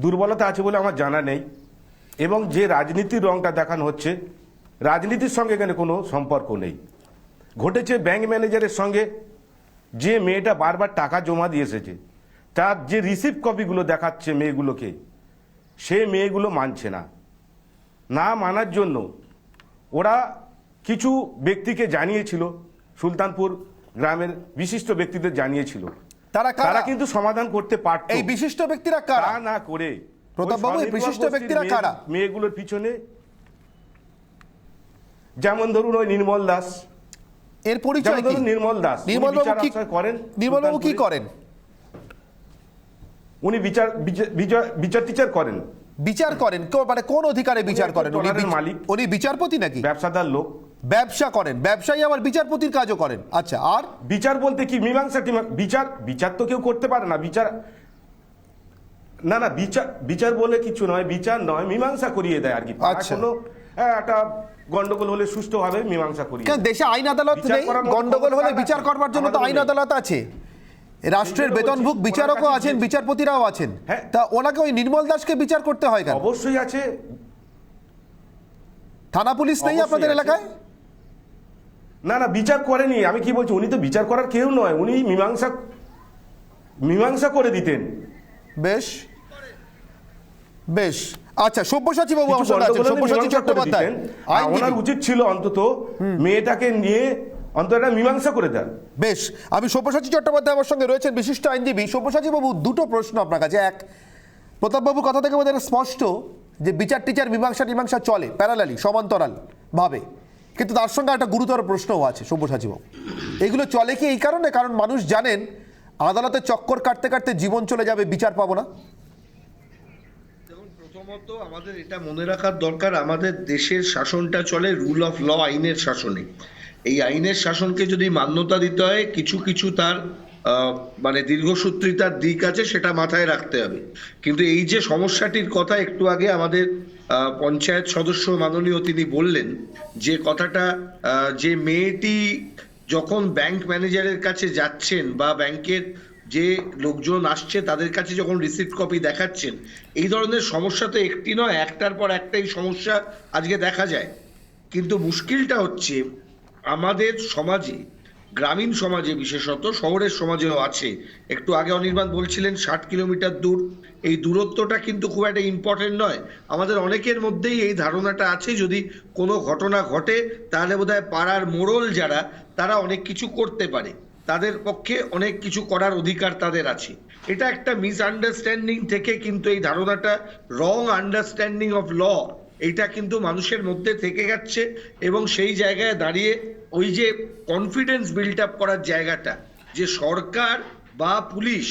দুর্বলতা আছে বলে আমার জানা নেই, এবং যে রাজনীতির রংটা দেখানো হচ্ছে, রাজনীতির সঙ্গে এখানে কোনো সম্পর্ক নেই। ঘটেছে ব্যাংক ম্যানেজারের সঙ্গে, যে মেয়েটা বারবার টাকা জমা দিয়ে এসেছে, তার যে রিসিভ কপিগুলো দেখাচ্ছে মেয়েগুলোকে, সে মেয়েগুলো মানছে না মানার জন্য ওরা কিছু ব্যক্তিকে জানিয়েছিল, সুলতানপুর গ্রামের বিশিষ্ট ব্যক্তিদের জানিয়েছিল। তারা কিন্তু সমাধান করতে পারত। এই বিশিষ্ট ব্যক্তিরা কারা? না করে প্রতাপবাবু, এই বিশিষ্ট ব্যক্তিরা কারা? মেয়েগুলোর পিছনে যেমন ধরুন ওই নির্মল দাস, এর পরিচয় যেমন কি? ধরুন নির্মল দাস, উনি নির্মলবাবু বিচার কি আশ্রয় করেন, নির্মলবাবু কি সুলতানপুরে। করেন? উনি বিচার টিচার করেন, বিচার করেন মানে কোন অধিকারে বিচার একজন করেন? ট্রলারের মালিক। উনি বিচারপতি নাকি? ব্যবসাদার লোক। ব্যবসা করেন, ব্যবসায়ী আবার বিচারপতির কাজও করেন। আচ্ছা, আর বিচার বলতে কি মীমাংসা? বিচার তো কেউ করতে পারে না। বিচার বলে কিছু নয়, বিচার নয়, মীমাংসা করিয়ে দেয় আর কি। আচ্ছা। কোনো একটা গন্ডগোল হলে সুষ্ঠুভাবে মীমাংসা করিয়ে কেন দেয়। দেশে আইন আদালত বিচার নেই? করার মতো গন্ডগোল হলে ক্ষমতা বিচার করবার জন্য তো আমাদের আইন নেই। আদালত আছে, রাষ্ট্রের এইগুলো বেতনভুক বলছি, বিচারকও ওনার কাছে আছেন, যে- বিচারপতিরাও আছেন। হ্যাঁ। তা ওনাকে ওই নির্মল দাসকে বিচার করতে হয় কেন? অবশ্যই আছে। থানা পুলিশ নেই অবশ্যই আপনাদের আছে। এলাকায়? না, বিচার করেনি। আমি কি বলছি, উনি তো বিচার করার কেউ নয়, উনি মীমাংসা করে দিতেন। বেশ বেশ, আচ্ছা, সব্যসাচী বাবু কিছু আমার সঙ্গে আছেন, গন্ডগোল হলে সব্যসাচী মীমাংসা করে চট্টোপাধ্যায়, দিতেন। আইনজীবী। ওনার উচিত ছিল অন্তত মেয়েটাকে নিয়ে অন্তত একটা মীমাংসা করে দেন। বেশ, আমি সব্যসাচী চট্টোপাধ্যায় আমার সঙ্গে রয়েছেন, বিশিষ্ট আইনজীবী। সব্যসাচী বাবু, দুটো প্রশ্ন আপনার কাছে। এক, প্রতাপবাবুর কথা থেকে বোধহয় স্পষ্ট যে বিচার টিচার মীমাংসা চলে প্যারালালি, সমান্তরাল ভাবে, কিন্তু তার সঙ্গে একটা গুরুতর প্রশ্নও আছে সব্যসাচী বাবু। এগুলো চলে কি এই কারণে কারণ মানুষ জানেন আদালতে চক্কর কাটতে কাটতে জীবন চলে যাবে, বিচার পাবো না? প্রথমত আমাদের এটা মনে রাখার দরকার, আমাদের দেশের শাসনটা চলে রুল অফ ল, আইনের শাসনে। এই আইনের শাসনকে যদি মান্যতা দিতে হয়, কিছু কিছু তার মানে দীর্ঘসূত্রিতার দিক আছে, সেটা মাথায় রাখতে হবে। কিন্তু এই যে সমস্যাটির কথা একটু আগে আমাদের পঞ্চায়েত সদস্য মাননীয় তিনি বললেন, যে কথাটা যে মেয়েটি যখন ব্যাংক ম্যানেজারের কাছে যাচ্ছেন বা ব্যাংকের যে লোকজন আসছে তাদের কাছে যখন রিসিপ্ট কপি দেখাচ্ছেন, এই ধরনের সমস্যা তো একটি নয়, একটার পর একটাই সমস্যা আজকে দেখা যায়। কিন্তু মুশকিলটা হচ্ছে আমাদের সমাজে, গ্রামীণ সমাজে বিশেষত, শহরের সমাজেও আছে। একটু আগে অনির্বাণ বলছিলেন 60 কিলোমিটার দূর, এই দূরত্বটা কিন্তু খুব একটা ইম্পর্টেন্ট নয়। আমাদের অনেকের মধ্যেই এই ধারণাটা আছে যদি কোনো ঘটনা ঘটে তাহলে বোধহয় পাড়ার মোড়ল যারা, তারা অনেক কিছু করতে পারে, তাদের পক্ষে অনেক কিছু করার অধিকার তাদের আছে। এটা একটা মিসআন্ডারস্ট্যান্ডিং থেকে কিন্তু এই ধারণাটা, রং আন্ডারস্ট্যান্ডিং অফ ল, এইটা কিন্তু মানুষের মধ্যে থেকে যাচ্ছে। এবং সেই জায়গায় দাঁড়িয়ে ওই যে কনফিডেন্স বিল্ড আপ করার জায়গাটা, যে সরকার বা পুলিশ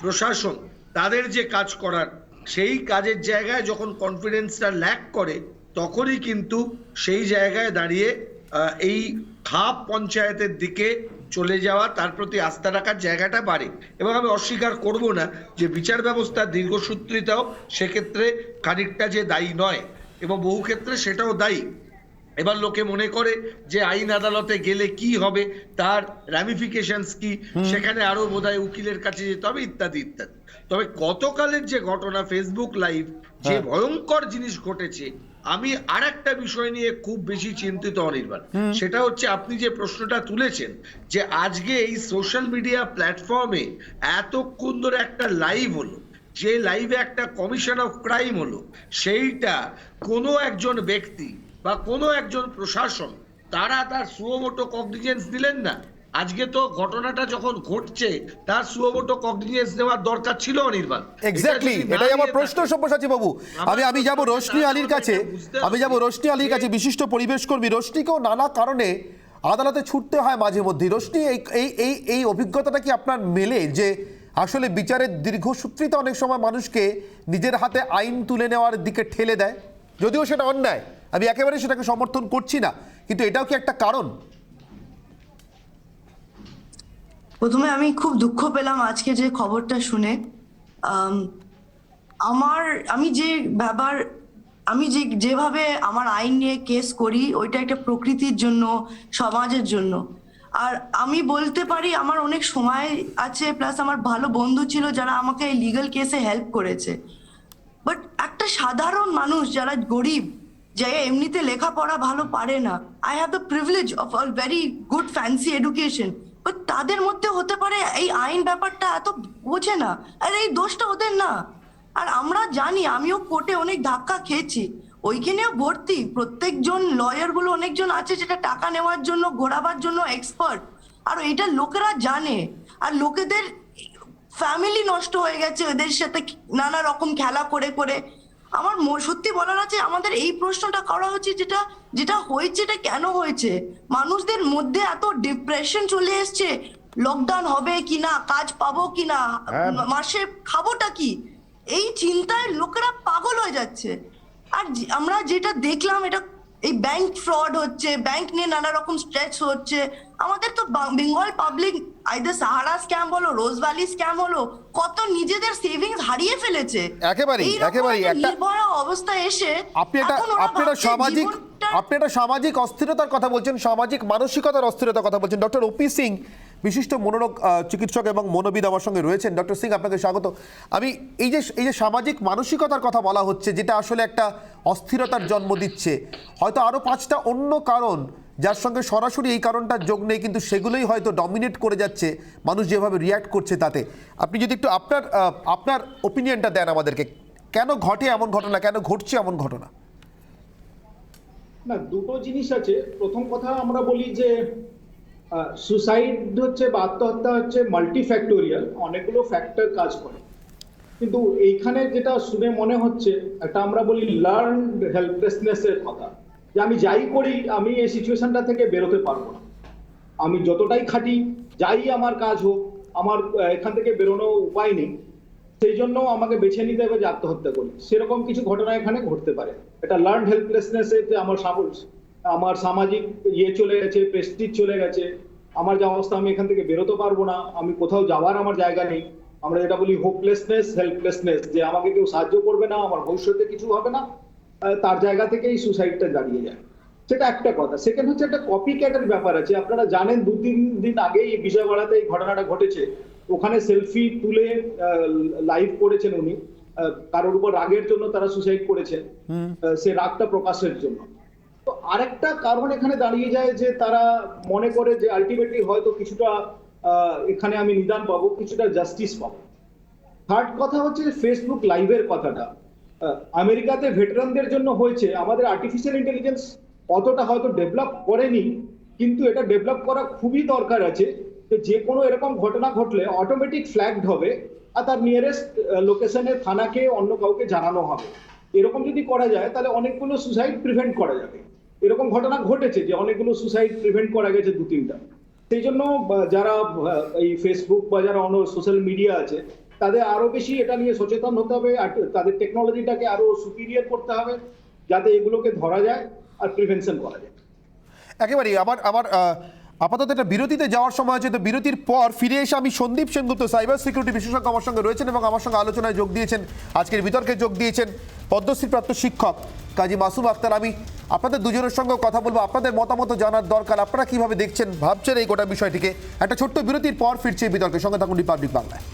প্রশাসন তাদের যে কাজ করার, সেই কাজের জায়গায় যখন কনফিডেন্সটা ল্যাক করে, তখনই কিন্তু সেই জায়গায় দাঁড়িয়ে এই খাপ পঞ্চায়েতের দিকে চলে যাওয়া, তার প্রতি আস্থা রাখার জায়গাটা বাড়ে। এবং আমি অস্বীকার করব না যে বিচার ব্যবস্থার দীর্ঘসূত্রিতাও সেক্ষেত্রে খানিকটা যে দায়ী নয়, এবং বহু ক্ষেত্রে সেটাও দায়ী। এবার লোকে মনে করে যে আইন আদালতে গেলে কি হবে, তার র্যামিফিকেশনস কি, সেখানে আরো বোধহয় উকিলের কাছে যেতে হবে, ইত্যাদি ইত্যাদি। তবে গতকালের যে ঘটনা, ফেসবুক লাইভ, যে ভয়ঙ্কর জিনিস ঘটেছে, আমি আর একটা বিষয় নিয়ে খুব বেশি চিন্তিত অনির্বাণ। সেটা হচ্ছে আপনি যে প্রশ্নটা তুলেছেন, যে আজকে এই সোশ্যাল মিডিয়া প্ল্যাটফর্মে এতক্ষণ ধরে একটা লাইভ হলো, যে লাইভে একটা কমিশন অফ ক্রাইম হলো, সেইটা কোনো একজন ব্যক্তি বা কোনো একজন প্রশাসন তারা তার সুমোটো কগনিজেন্স দিলেন না। আজকে তো ঘটনাটা যখন ঘটছে তার সুমোটো কগনিজেন্স নেওয়ার দরকার ছিল অনির্বাণ। এক্স্যাক্টলি, এটাই আমার প্রশ্ন সব্যসাচী বাবু। আমি যাব রোশনি আলীর কাছে, রোশনি আলীর কাছে, বিশিষ্ট পরিবেশ কর্মী। রোশনিকেও নানা কারণে আদালতে ছুটতে হয় মাঝে মধ্যে। রোশনি, এই অভিজ্ঞতাটা কি আপনার মেলে যে আসলে বিচারের দীর্ঘসূত্রিতা অনেক সময় মানুষকে নিজের হাতে আইন তুলে নেওয়ার দিকে ঠেলে দেয়? যদিও সেটা অন্যায়, আমি একেবারে সেটাকে সমর্থন করছি না, কিন্তু এটাও কি একটা কারণ? প্রথমে আমি খুব দুঃখ পেলাম আজকে যে খবরটা শুনে। আমি যেভাবে আমার আইন নিয়ে কেস করি, ওইটা একটা প্রকৃতির জন্য, সমাজের জন্য। আর আমি বলতে পারি আমার অনেক সময় আছে, প্লাস আমার ভালো বন্ধু ছিল যারা আমাকে এই লিগ্যাল কেসে হেল্প করেছে। বাট একটা সাধারণ মানুষ যারা গরিব, যে এমনিতে লেখাপড়া ভালো পারে না, I have the privilege of a very good fancy education, but তাদের মধ্যে হতে পারে এই আইন ব্যাপারটা এত বোঝে না, আর এই দোষটা ওদের না। আর আমরা জানি, আমিও কোর্টে অনেক ধাক্কা খেয়েছি, ওইখানেও ভর্তি প্রত্যেকজন লয়ার গুলো অনেকজন আছে যেটা টাকা নেওয়ার জন্য, ঘোরাবার জন্য এক্সপার্ট, আর এটা লোকেরা জানে। আর লোকেদের ফ্যামিলি নষ্ট হয়ে গেছে এদের সাথে নানা রকম খেলা করে করে। আমার সত্যি বলার আছে, আমাদের এই প্রশ্নটা করা উচিত, যেটা যেটা হয়েছে এটা কেন হয়েছে। মানুষদের মধ্যে এত ডিপ্রেশন চলে এসছে, লকডাউন হবে কিনা, কাজ পাবো কিনা, মাসে খাবোটা কি, এই চিন্তায় লোকেরা পাগল হয়ে যাচ্ছে। আর আমরা যেটা দেখলাম, এটা এই ব্যাংক ফ্রড হচ্ছে, ব্যাংক নিয়ে নানা রকম স্ট্রেচ হচ্ছে। আমাদের তো Bengal public either Sahara scam হলো, রোজ ভ্যালি স্ক্যাম হলো, কত নিজেদের সেভিংস হারিয়ে ফেলেছে। একেবারেই একটা নির্ভরা অবস্থায় এসে আপনি একটা সামাজিক অস্থিরতার কথা বলছেন, সামাজিক মানসিকতার অস্থিরতার কথা বলছেন। ডক্টর ওপি সিং, বিশিষ্ট মনোরোগ চিকিৎসক এবং মনোবিদ আমার সঙ্গে রয়েছেন। ডক্টর সিং, আপনাকে স্বাগত। আমি এই যে সামাজিক মানসিকতার কথা বলা হচ্ছে, যেটা আসলে একটা অস্থিরতার জন্ম দিচ্ছে, হয়তো আরও 5টা অন্য কারণ যার সঙ্গে সরাসরি এই কারণটার যোগ নেই, কিন্তু সেগুলোই হয়তো ডমিনেট করে যাচ্ছে মানুষ যেভাবে রিয়্যাক্ট করছে তাতে। আপনি যদি একটু আপনার ওপিনিয়নটা দেন আমাদেরকে, কেন ঘটে এমন ঘটনা, কেন ঘটছে এমন ঘটনা? না, দুটো জিনিস আছে। প্রথম কথা আমরা বলি যে সুসাইড হচ্ছে বা আত্মহত্যা হচ্ছে মাল্টিফ্যাক্টোরিয়াল, অনেকগুলো ফ্যাক্টর কাজ করে। কিন্তু এইখানে যেটা শুনে মনে হচ্ছে, একটা আমরা বলি লার্নড হেল্পলেসনেসের কথা, যে আমি যাই করি আমি এই সিচুয়েশনটা থেকে বেরোতে পারবো না, আমি যতটাই খাটি, যাই আমার কাজ হোক, আমার এখান থেকে বেরোনোর উপায় নেই, সেই জন্য আমাকে বেছে নিতে হবে যে আত্মহত্যা করি। সেরকম কিছু ঘটনা এখানে ঘটতে পারে। এটা লার্নড হেল্পলেসনেসে, যে আমার সামাজিক চলে গেছে, প্রেস্টিজ চলে গেছে, আমার যা অবস্থা, আমি এখান থেকে বেরোতে পারবো না, আমি কোথাও যাওয়ার আমার জায়গা নেই। আমরা যেটা বলি হোপলেসনেস, হেল্পলেসনেস, যে আমাকে কেউ সাহায্য করবে না, আমার ভবিষ্যতে কিছু হবে না, তার জায়গা থেকে এই সুসাইডটা দাঁড়িয়ে যায়। সেটা একটা কথা। সেকেন্ড হচ্ছে একটা কপি ক্যাটের ব্যাপার আছে। আপনারা জানেন 2-3 দিন আগেই বিজয়ওয়াড়াতে এই ঘটনাটা ঘটেছে। ওখানে সেলফি তুলে লাইভ করেছেন উনি, কারোর উপর রাগের জন্য তারা সুসাইড করেছেন, সে রাগটা প্রকাশের জন্য। তো আরেকটা কারণ এখানে দাঁড়িয়ে যায় যে তারা মনে করে যে আলটিমেটলি হয়তো কিছুটা এখানে আমি নিদান পাবো, কিছুটা জাস্টিস পাবো। থার্ড কথা হচ্ছে ফেসবুক লাইভের কথাটা। আমেরিকাতে ভেটারানদের জন্য হয়েছে, আমাদের আর্টিফিশিয়াল ইন্টেলিজেন্স অতটা হয়তো ডেভেলপ করেনি, কিন্তু এটা ডেভেলপ করা খুবই দরকার আছে। যে কোনো এরকম ঘটনা ঘটলে অটোমেটিক ফ্ল্যাগড হবে, আর তার নিয়ারেস্ট লোকেশনের থানাকে অন্য কাউকে জানানো হবে। এরকম যদি করা যায় তাহলে অনেকগুলো সুসাইড প্রিভেন্ট করা যাবে। এরকম ঘটনা ঘটেছে যে অনেকগুলো সুসাইড প্রিভেন্ট করা গেছে 2-3টা। সেই জন্য যারা এই ফেসবুক বা যারা অন্য সোশ্যাল মিডিয়া আছে, তাদের আরো বেশি এটা নিয়ে সচেতন হতে হবে, আর তাদের টেকনোলজিটাকে আরো সুপিরিয়র করতে হবে, যাতে এগুলোকে ধরা যায় আর প্রিভেনশন করা যায়। একেবারেই। আমার আপাতত একটা বিরতিতে যাওয়ার সময় হচ্ছে, তো বিরতির পর ফিরে এসে আমি সন্দীপ সেনগুপ্ত, সাইবার সিকিউরিটি বিশেষজ্ঞ আমার সঙ্গে রয়েছেন এবং আমার সঙ্গে আলোচনায় যোগ দিয়েছেন, আজকের বিতর্কে যোগ দিয়েছেন পদ্মশ্রীপ্রাপ্ত শিক্ষক কাজী মাসুম আক্তার। আমি আপনাদের দুজনের সঙ্গে কথা বলবো, আপনাদের মতামত জানার দরকার, আপনারা কিভাবে দেখছেন, ভাবছেন এই গোটা বিষয়টিকে। একটা ছোট্ট বিরতির পর ফিরছে বিতর্কের সঙ্গে, থাকুন রিপাবলিক বাংলায়।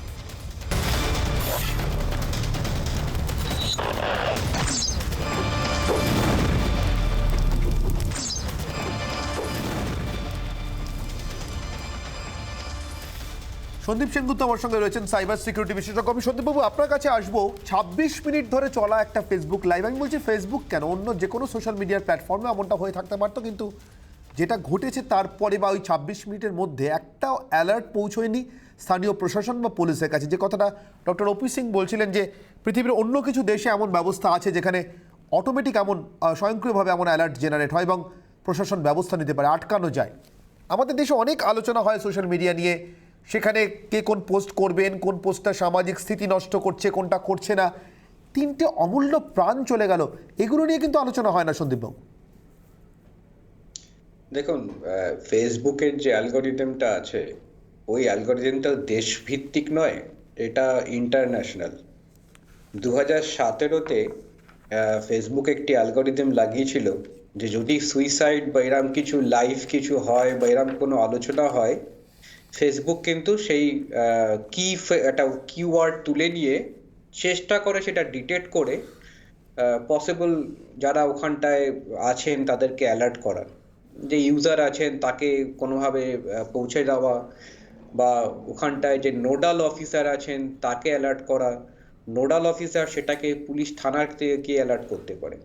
সন্দীপ সেনগুপ্ত আমার সঙ্গে রয়েছেন, সাইবার সিকিউরিটি বিশেষজ্ঞ। আমি সন্দীপবাবু আপনার কাছে আসবো। 26 মিনিট ধরে চলা একটা ফেসবুক লাইভ, আমি বলছি ফেসবুক কেন, অন্য যে কোনো সোশ্যাল মিডিয়ার প্ল্যাটফর্মে এমনটা হয়ে থাকতে পারতো, কিন্তু যেটা ঘটেছে তারপরে বা ওই 26 মিনিটের মধ্যে একটাও অ্যালার্ট পৌঁছয়নি স্থানীয় প্রশাসন বা পুলিশের কাছে। যে কথাটা ডক্টর ওপি সিং বলছিলেন, যে পৃথিবীর অন্য কিছু দেশে এমন ব্যবস্থা আছে যেখানে অটোমেটিক এমন স্বয়ংক্রিয়ভাবে এমন অ্যালার্ট জেনারেট হয় এবং প্রশাসন ব্যবস্থা নিতে পারে, আটকানো যায়। আমাদের দেশে অনেক আলোচনা হয় সোশ্যাল মিডিয়া নিয়ে, সেখানে কে কোন পোস্ট করবেন, কোন পোস্টটা সামাজিক স্থিতি নষ্ট করছে, কোনটা করছে না। 3টে অমূল্য প্রাণ চলে গেল, এগুলো নিয়ে কিন্তু আলোচনা হয় না সন্দীপবাবু। দেখুন, ফেসবুকের যে অ্যালগরিদমটা আছে, ওই অ্যালগরিদমটা দেশভিত্তিক নয়, এটা ইন্টারন্যাশনাল। 2017-তে ফেসবুক একটি অ্যালগরিদম লাগিয়েছিল যে যদি সুইসাইড বা এরম কিছু লাইভ কিছু হয় বা এরম কোনো আলোচনা হয়, ফেসবুক কিন্তু সেই একটা কিওয়ার্ড তুলে নিয়ে চেষ্টা করে সেটা ডিটেক্ট করে পসিবল যারা ওখানটায় আছেন তাদেরকে অ্যালার্ট করা, যে ইউজার আছেন তাকে কোনোভাবে পৌঁছে দেওয়া, বা ওখানটায় যে নোডাল অফিসার আছেন তাকে অ্যালার্ট করা। নোডাল অফিসার সেটাকে পুলিশ থানার থেকে গিয়ে অ্যালার্ট করতে পারে।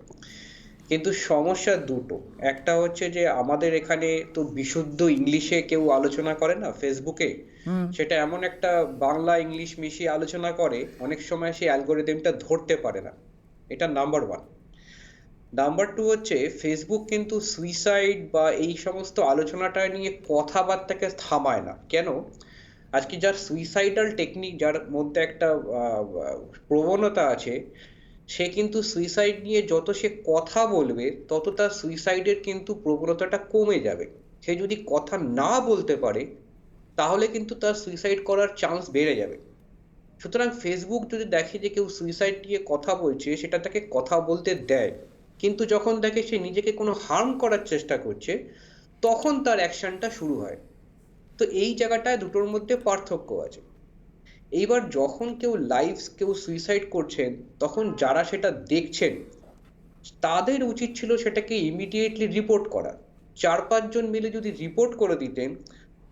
কিন্তু সমস্যা দুটো, একটা হচ্ছে যে আমাদের এখানে তো বিশুদ্ধ ইংলিশে কেউ আলোচনা করে না ফেসবুকে, সেটা এমন একটা বাংলা ইংলিশ মিশিয়ে আলোচনা করে, অনেক সময় সেই অ্যালগরিদমটা ধরতে পারে না এটা নাম্বার 1। নাম্বার 2 হচ্ছে ফেসবুক কিন্তু সুইসাইড বা এই সমস্ত আলোচনাটা নিয়ে কথাবার্তাকে থামায় না। কেন? আজকে যার সুইসাইডাল টেকনিক, যার মধ্যে একটা প্রবণতা আছে, সে কিন্তু সুইসাইড নিয়ে যত সে কথা বলবে তত তার সুইসাইডের কিন্তু প্রবণতাটা কমে যাবে। সে যদি কথা না বলতে পারে তাহলে কিন্তু তার সুইসাইড করার চান্স বেড়ে যাবে। সুতরাং ফেসবুক যদি দেখে যে কেউ সুইসাইড নিয়ে কথা বলছে, সেটা তাকে কথা বলতে দেয়, কিন্তু যখন দেখে সে নিজেকে কোনো হার্ম করার চেষ্টা করছে তখন তার অ্যাকশনটা শুরু হয়। তো এই জায়গাটায় দুটোর মধ্যে পার্থক্য আছে। এইবার যখন কেউ কেউ সুইসাইড করছেন, তখন যারা সেটা দেখছেন তাদের উচিত ছিল সেটাকে ইমিডিয়েটলি রিপোর্ট করা। 4-5 জন মিলে যদি রিপোর্ট করে দিতেন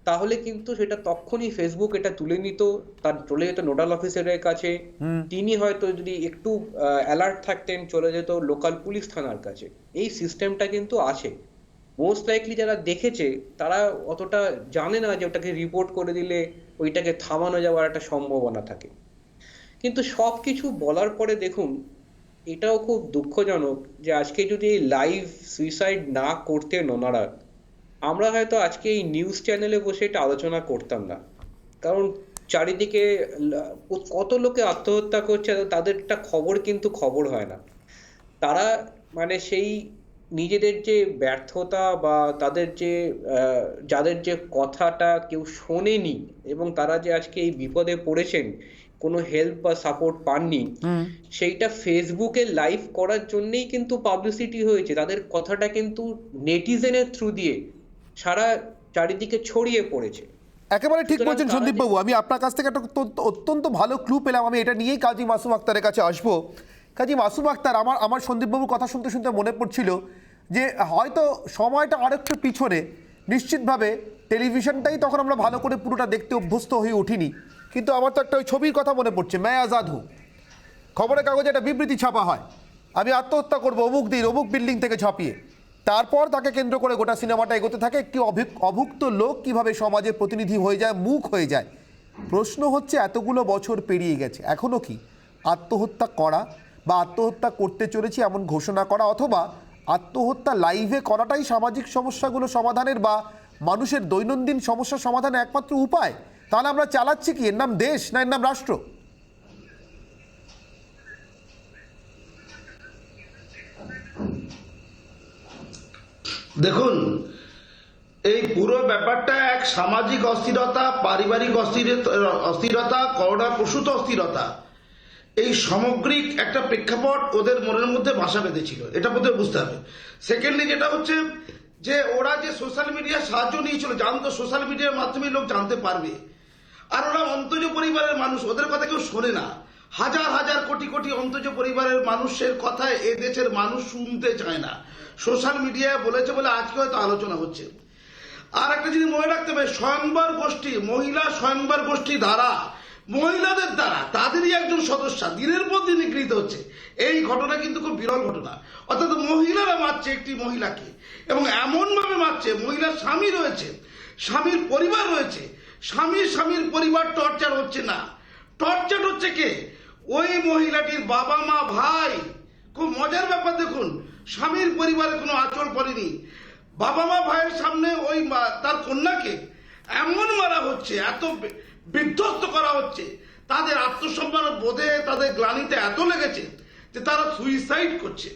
তাহলে কিন্তু সেটা তখনই ফেসবুক এটা তুলে নিত, তার চলে যেত নোডাল অফিসারের কাছে, তিনি হয়তো যদি একটু অ্যালার্ট থাকতেন চলে যেত লোকাল পুলিশ থানার কাছে। এই সিস্টেমটা কিন্তু আছে। মোস্ট লাইকলি যারা দেখেছে তারা অতটা জানে না যে ওটাকে রিপোর্ট করে দিলে ওইটাকে থামানো যাওয়ার একটা সম্ভাবনা থাকে। কিন্তু সবকিছু বলার পরে দেখুন, এটাও খুব দুঃখজনক যে আজকে যদি এই লাইভ সুইসাইড না করতেন ওনারা, আমরা হয়তো আজকে এই নিউজ চ্যানেলে বসে এটা আলোচনা করতাম না। কারণ চারিদিকে কত লোকে আত্মহত্যা করছে, তাদের একটা খবর কিন্তু খবর হয় না। তারা মানে সেই নিজেদের যে ব্যর্থতা বা তাদের যে যাদের যে কথাটা কেউ শোনেনি এবং তারা যে আজকে এই বিপদে পড়েছেন, কোনো হেল্প বা সাপোর্ট পাননি, সেইটা ফেসবুকে লাইভ করার জন্যই কিন্তু পাবলিসিটি হয়েছে। তাদের কথাটা কিন্তু নেটিজেনের থ্রু দিয়ে সারা চারিদিকে ছড়িয়ে পড়েছে। একেবারে ঠিক বলছেন সন্দীপ বাবু। আমি আপনার কাছ থেকে একটা অত্যন্ত ভালো ক্লু পেলাম। আমি এটা নিয়েই কাজী মাসুম আক্তারের কাছে আসবো। কাজী মাসুম আক্তার, আমার সন্দীপবাবুর কথা শুনতে শুনতে মনে পড়ছিল যে হয়তো সময়টা আরেকটু পিছনে, নিশ্চিতভাবে টেলিভিশনটাই তখন আমরা ভালো করে পুরোটা দেখতে অভ্যস্ত হয়ে উঠিনি, কিন্তু আমার তো একটা ওই ছবির কথা মনে পড়ছে, मैं आज़ाद हूँ। খবরের কাগজে একটা বিবৃতি ছাপা হয়, আমি আত্মহত্যা করবো অমুক দিন অমুক বিল্ডিং থেকে ঝাঁপিয়ে। তারপর তাকে কেন্দ্র করে গোটা সিনেমাটা এগোতে থাকে। একটি অভুক্ত লোক কিভাবে সমাজের প্রতিনিধি হয়ে যায়, মুখ হয়ে যায়। প্রশ্ন হচ্ছে, এতগুলো বছর পেরিয়ে গেছে, এখনও কি আত্মহত্যা করা বা আত্মহত্যা করতে চলেছি এমন ঘোষণা করা, অথবা আত্মহত্যা লাইভে করাটাই সামাজিক সমস্যাগুলো সমাধানের বা মানুষের দৈনন্দিন সমস্যা সমাধানের একমাত্র উপায়? তাহলে আমরা চালাচ্ছি কি? এর নাম দেশ না এর নাম রাষ্ট্র? দেখুন, এই পুরো ব্যাপারটা এক সামাজিক অস্থিরতা, পারিবারিক অস্থিরতা, করোনা প্রসূত অস্থিরতা, এই সামগ্রিক একটা প্রেক্ষাপট ওদের মনের মধ্যে বাসা বেঁধেছিল, এটা বোধহয় বুঝতে হবে। সেকেন্ডলি যেটা হচ্ছে যে ওরা যে সোশ্যাল মিডিয়ার সাহায্য নিয়েছিল, জানতো সোশ্যাল মিডিয়ার মাধ্যমে লোক জানতে পারবে, আর ওরা অন্তজ পরিবারের মানুষ, ওদের কথা কেউ শোনে না। হাজার হাজার কোটি কোটি অন্তজ পরিবারের মানুষের কথা এ দেশের মানুষ শুনতে চায় না। সোশ্যাল মিডিয়ায় বলেছে বলে আজকে হয়তো আলোচনা হচ্ছে। আর একটা জিনিস মনে রাখতে হবে, স্বয়ংবর গোষ্ঠী, মহিলা স্বয়ংবর গোষ্ঠী দ্বারা, মহিলাদের দ্বারা, তাদেরই একজন সদস্য দিনের পর দিন নিগৃহীত হচ্ছে। এই ঘটনা কিন্তু খুব বিরল ঘটনা। অর্থাৎ মহিলারা মারছে একটি মহিলাকে, এবং এমন ভাবে মারছে, মহিলার স্বামী রয়েছে, স্বামীর পরিবার রয়েছে, স্বামীর পরিবার টর্চার হচ্ছে না, টর্চার হচ্ছে কে? ওই মহিলাটির বাবা মা ভাই। খুব মজার ব্যাপার দেখুন, স্বামীর পরিবারে কোনো আঁচল পড়েনি, বাবা মা ভাইয়ের সামনে ওই তার কন্যাকে এমন মারা হচ্ছে, এত বিধ্বস্ত করা হচ্ছে, তাদের আত্মসম্মান বোধে তাদের গ্লানিতে এত লেগেছে যে তারা সুইসাইড করছে।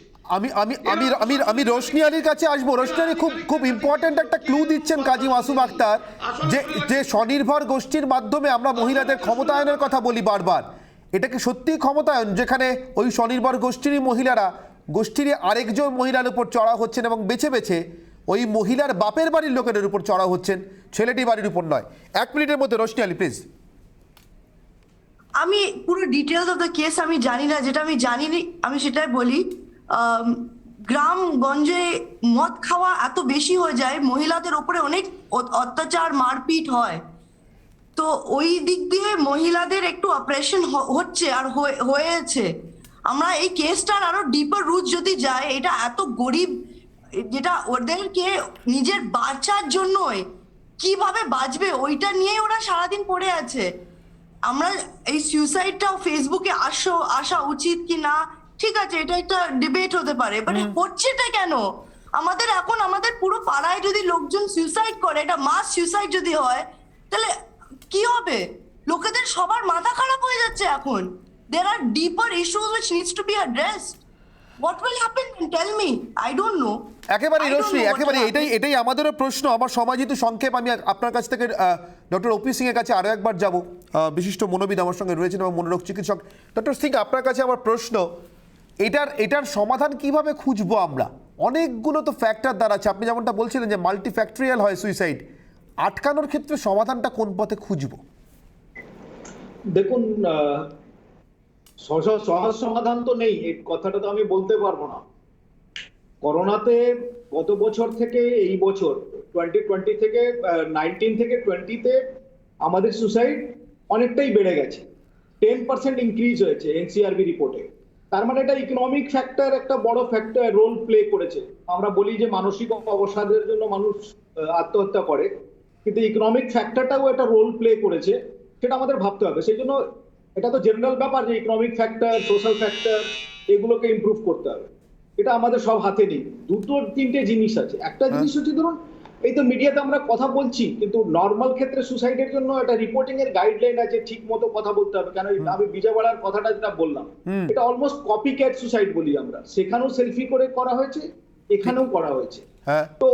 আমি রোশনি আলীর কাছে আসবো। রোশনি আলী, খুব ইম্পর্টেন্ট একটা ক্লু দিচ্ছেন কাজী মাসুম আক্তার, যে স্বনির্ভর গোষ্ঠীর মাধ্যমে আমরা মহিলাদের ক্ষমতায়নের কথা বলি বারবার। এটা কি সত্যিই ক্ষমতায়ন, যেখানে ওই স্বনির্ভর গোষ্ঠীরই মহিলারা গোষ্ঠীর আরেকজন মহিলার উপর চড়া হচ্ছেন এবং বেছে বেছে ওই মহিলার বাপের বাড়ির লোকেদের উপর চড়া হচ্ছেন, ছেলেটি বাড়ির উপর নয়? 1 মিনিটের মধ্যে রোশনি আলী প্লিজ। আমি পুরো ডিটেলস অফ দ্য কেস আমি জানি না, যেটা আমি জানি আমি সেটাই বলি। গ্রামগঞ্জে মদ খাওয়া এত বেশি হয়ে যায়, মহিলাদের ওপরে অনেক অত্যাচার মারপিট হয়, তো ওই দিক দিয়ে মহিলাদের একটু অপারেশন হচ্ছে আর হয়েছে। আমরা এই কেসটার আরো ডিপার রুট যদি যায়, এটা এত গরিব, যেটা ওদেরকে নিজের বাঁচার জন্যই কিভাবে বাঁচবে ওইটা নিয়ে ওরা সারাদিন পড়ে আছে। আমরা এই সুইসাইডটাও ফেসবুকে আসা উচিত কি না, ঠিক আছে, এটা একটা ডিবেট হতে পারে, বাট হচ্ছেটা কেন? আমাদের এখন আমাদের পুরো পাড়ায় যদি লোকজন সুইসাইড করে, এটা মাস সুইসাইড যদি হয়, তাহলে কি হবে? লোকেদের সবার মাথা খারাপ হয়ে যাচ্ছে এখন। There are deeper issues which needs to be addressed. What will happen? Tell me. I don't know. একেবারে I don't Rashmi, know what একেবারে will এটাই happen. এটাই আমাদেরও প্রশ্ন। আমার সময় যেহেতু সংক্ষেপ, আমি আপনার কাছ থেকে ডক্টর ওপি সিং এর কাছে আরও একবার যাব। বিশিষ্ট মনোবিদ আমার সঙ্গে রয়েছেন এবং মনোরোগ চিকিৎসক। ডক্টর সিং, আপনার কাছে আমার প্রশ্ন, এটার সমাধান কিভাবে খুঁজবো আমরা? অনেকগুলো তো ফ্যাক্টর দাঁড়াচ্ছে, আপনি যেমনটা বলছিলেন যে মাল্টিফ্যাক্টরিয়াল হয় সুইসাইড। আটকানোর ক্ষেত্রে সমাধানটা কোন পথে খুঁজবো? দেখুন, সহজ সমাধান তো নেই, এই কথাটা তো আমি বলতে পারবো না। করোনাতে গত বছর থেকে এই বছর 2020 থেকে 19 থেকে 20-তে আমাদের সুসাইড অনেকটাই বেড়ে গেছে, 10% ইনক্রিজ হয়েছে এনসিআরবি রিপোর্টে। তার মানে এটা ইকোনমিক ফ্যাক্টর একটা বড় ফ্যাক্টর রোল প্লে করেছে। আমরা বলি যে মানসিক অবসাদের জন্য মানুষ আত্মহত্যা করে, কিন্তু ইকোনমিক ফ্যাক্টরটাও একটা রোল প্লে করেছে, সেটা আমাদের ভাবতে হবে। সেই জন্য এটা তো জেনারেল ব্যাপার যে ইকোনমিক ফ্যাক্টর, সোশ্যাল ফ্যাক্টর, এগুলোকে ইমপ্রুভ করতে হবে। এটা আমাদের সব হাতে নেই। দুটো তিনটে জিনিস আছে। একটা জিনিস হচ্ছে, ধরুন এই তো মিডিয়াতে আমরা কথা বলছি, কিন্তু নর্মাল ক্ষেত্রে সুসাইডের জন্য একটা রিপোর্টিং এর গাইডলাইন আছে, ঠিক মতো কথা বলতে হবে। কেন আমি বিজয়ওয়াড়ার কথাটা যেটা বললাম, এটা অলমোস্ট কপি ক্যাট সুসাইড বলি আমরা। সেখানেও সেলফি করে করা হয়েছে, এখানেও করা হয়েছে। তো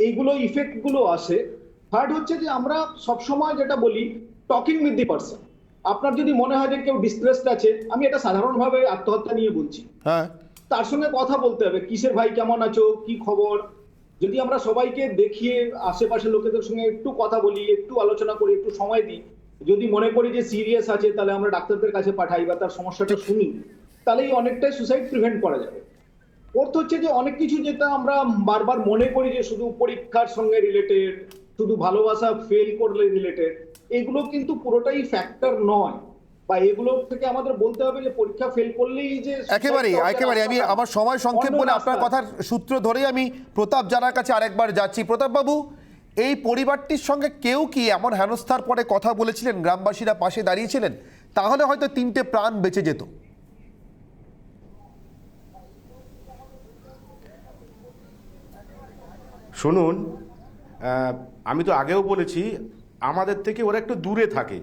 এইগুলো ইফেক্ট গুলো আসে। থার্ড হচ্ছে যে আমরা সবসময় যেটা বলি, টকিং উইথ দি পারসন। আপনার যদি মনে হয় যে কেউ ডিস্ট্রেসড আছে, আমি এটা সাধারণভাবে আত্মহত্যা নিয়ে বলছি, তার সঙ্গে কথা বলতে হবে। কিসের ভাই, কেমন আছো, কি খবর? যদি আমরা সবাইকে দেখিয়ে আশেপাশের লোকেদের সঙ্গে একটু কথা বলি, একটু আলোচনা করি, একটু সময় দিই, যদি মনে করি যে সিরিয়াস আছে, তাহলে আমরা ডাক্তারদের কাছে পাঠাই বা তার সমস্যাটা শুনি, তাহলেই অনেকটাই সুসাইড প্রিভেন্ট করা যাবে। ফোর্থ হচ্ছে যে অনেক কিছু যেটা আমরা বারবার মনে করি যে শুধু পরীক্ষার সঙ্গে রিলেটেড, শুধু ভালোবাসা ফেল করলে রিলেটেড, এগুলো কিন্তু পুরোটাই ফ্যাক্টর নয়। বা এগুলো থেকে আমাদের বলতে হবে যে পরীক্ষা ফেল করলেই যে একেবারে আমি আমার সময় সংক্ষেপ বলে আপনার কথার সূত্র ধরেই আমি প্রতাপ জানার কাছে আরেকবার যাচ্ছি। প্রতাপ বাবু, এই পরিবারটির সঙ্গে কেউ কি এমন হেনস্থার পরে কথা বলেছিলেন, গ্রামবাসীরা পাশে দাঁড়িয়েছিলেন, তাহলে হয়তো 3টে প্রাণ বেঁচে যেত? শুনুন, আমি তো আগেও বলেছি, আমাদের থেকে ওরা একটু দূরে থাকে।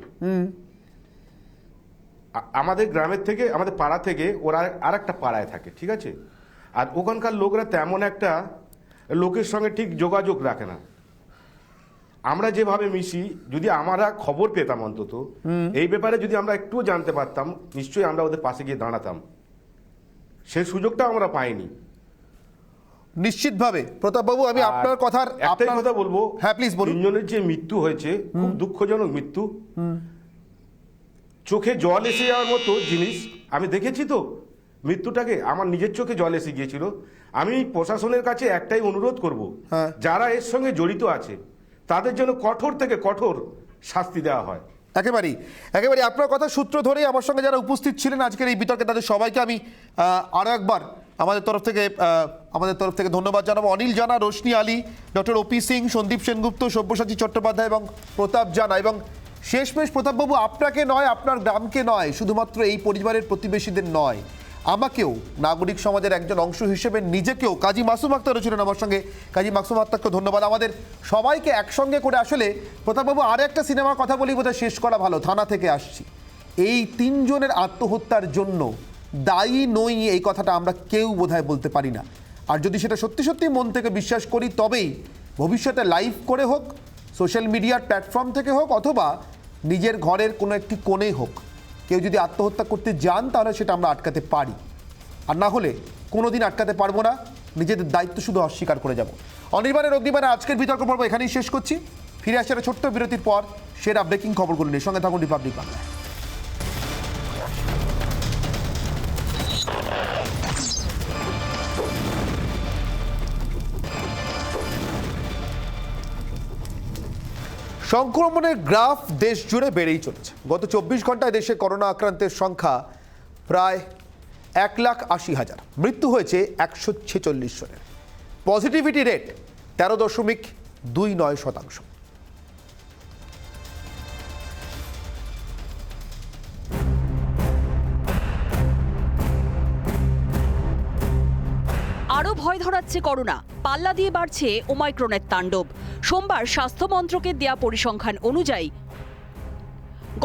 আমাদের গ্রামের থেকে, আমাদের পাড়া থেকে ওরা আর একটা পাড়ায় থাকে, ঠিক আছে? আর ওখানকার লোকরা তেমন একটা লোকের সঙ্গে ঠিক যোগাযোগ রাখে না। আমরা যেভাবে মিশি, যদি আমরা খবর পেতাম অন্তত এই ব্যাপারে, যদি আমরা একটুও জানতে পারতাম, নিশ্চয়ই আমরা ওদের পাশে গিয়ে দাঁড়াতাম। সেই সুযোগটা আমরা পাইনি। নিশ্চিতভাবে প্রতাপবাবু, আমি আপনার কথার একটাই কথা বলবো। হ্যাঁ, প্লিজ বলুন। 3 জনের যে মৃত্যু হয়েছে, খুব দুঃখজনক মৃত্যু। চোখে জল এসে যাওয়ার মতো জিনিস আমি দেখেছি। তো মৃত্যুটাকে আমার নিজের চোখে জল এসে গিয়েছিল। আমি প্রশাসনের কাছে একটাই অনুরোধ করব, যারা এর সঙ্গে জড়িত আছে তাদের জন্য কঠোর থেকে কঠোর শাস্তি দেওয়া হয়। একেবারে আপনার কথা সূত্র ধরেই আমার সঙ্গে যারা উপস্থিত ছিলেন আজকের এই বিতর্কে, তাদের সবাইকে আমি আরও একবার আমাদের তরফ থেকে ধন্যবাদ জানাবো। অনিল জানা, রোশনি আলী, ডক্টর ওপি সিং, সন্দীপ সেনগুপ্ত, সব্যসাচী চট্টোপাধ্যায় এবং প্রতাপ জানা। এবং শেষমেশ প্রতাপবাবু, আপনাকে নয়, আপনার গ্রামকে নয়, শুধুমাত্র এই পরিবারের প্রতিবেশীদের নয়, আমাকেও নাগরিক সমাজের একজন অংশ হিসেবে নিজেকেও, কাজী মাসুম আক্তারও ছিলেন আমার সঙ্গে, কাজী মাসুম আক্তারকে ধন্যবাদ। আমাদের সবাইকে একসঙ্গে করে আসলে প্রতাপবাবু আর একটা সিনেমার কথা বলি, বোধহয় শেষ করা ভালো। থানা থেকে আসছি, এই 3 জনের আত্মহত্যার জন্য দায়ী নই, এই কথাটা আমরা কেউ বোধহয় বলতে পারি না। আর যদি সেটা সত্যি সত্যি মন থেকে বিশ্বাস করি, তবেই ভবিষ্যতে লাইভ করে হোক, সোশ্যাল মিডিয়ার প্ল্যাটফর্ম থেকে হোক, অথবা নিজের ঘরের কোনো একটি কোণেই হোক, কেউ যদি আত্মহত্যা করতে যান, তাহলে সেটা আমরা আটকাতে পারি। আর না হলে কোনোদিন আটকাতে পারবো না, নিজেদের দায়িত্ব শুধু অস্বীকার করে যাব। অনির্বাণের অগ্নিবাণে আজকের বিতর্ক পর্ব এখানেই শেষ করছি। ফিরে আসছে একটা ছোট্ট বিরতির পর সেরা ব্রেকিং খবরগুলো নিয়ে। সঙ্গে থাকুন রিপাবলিক বাংলায়। সংক্রমণের গ্রাফ দেশ জুড়ে বেড়েই চলেছে। গত 24 ঘন্টায় দেশে করোনা আক্রান্তের সংখ্যা প্রায় 1,80,000। মৃত্যু হয়েছে 146 জনের। Positivity rate 13.29%। আরও ভয় ধরাচ্ছে করোনা, পাল্লা দিয়ে বাড়ছে ওমাইক্রনের তাণ্ডব। সোমবার স্বাস্থ্য মন্ত্রকের দেয়া পরিসংখ্যান অনুযায়ী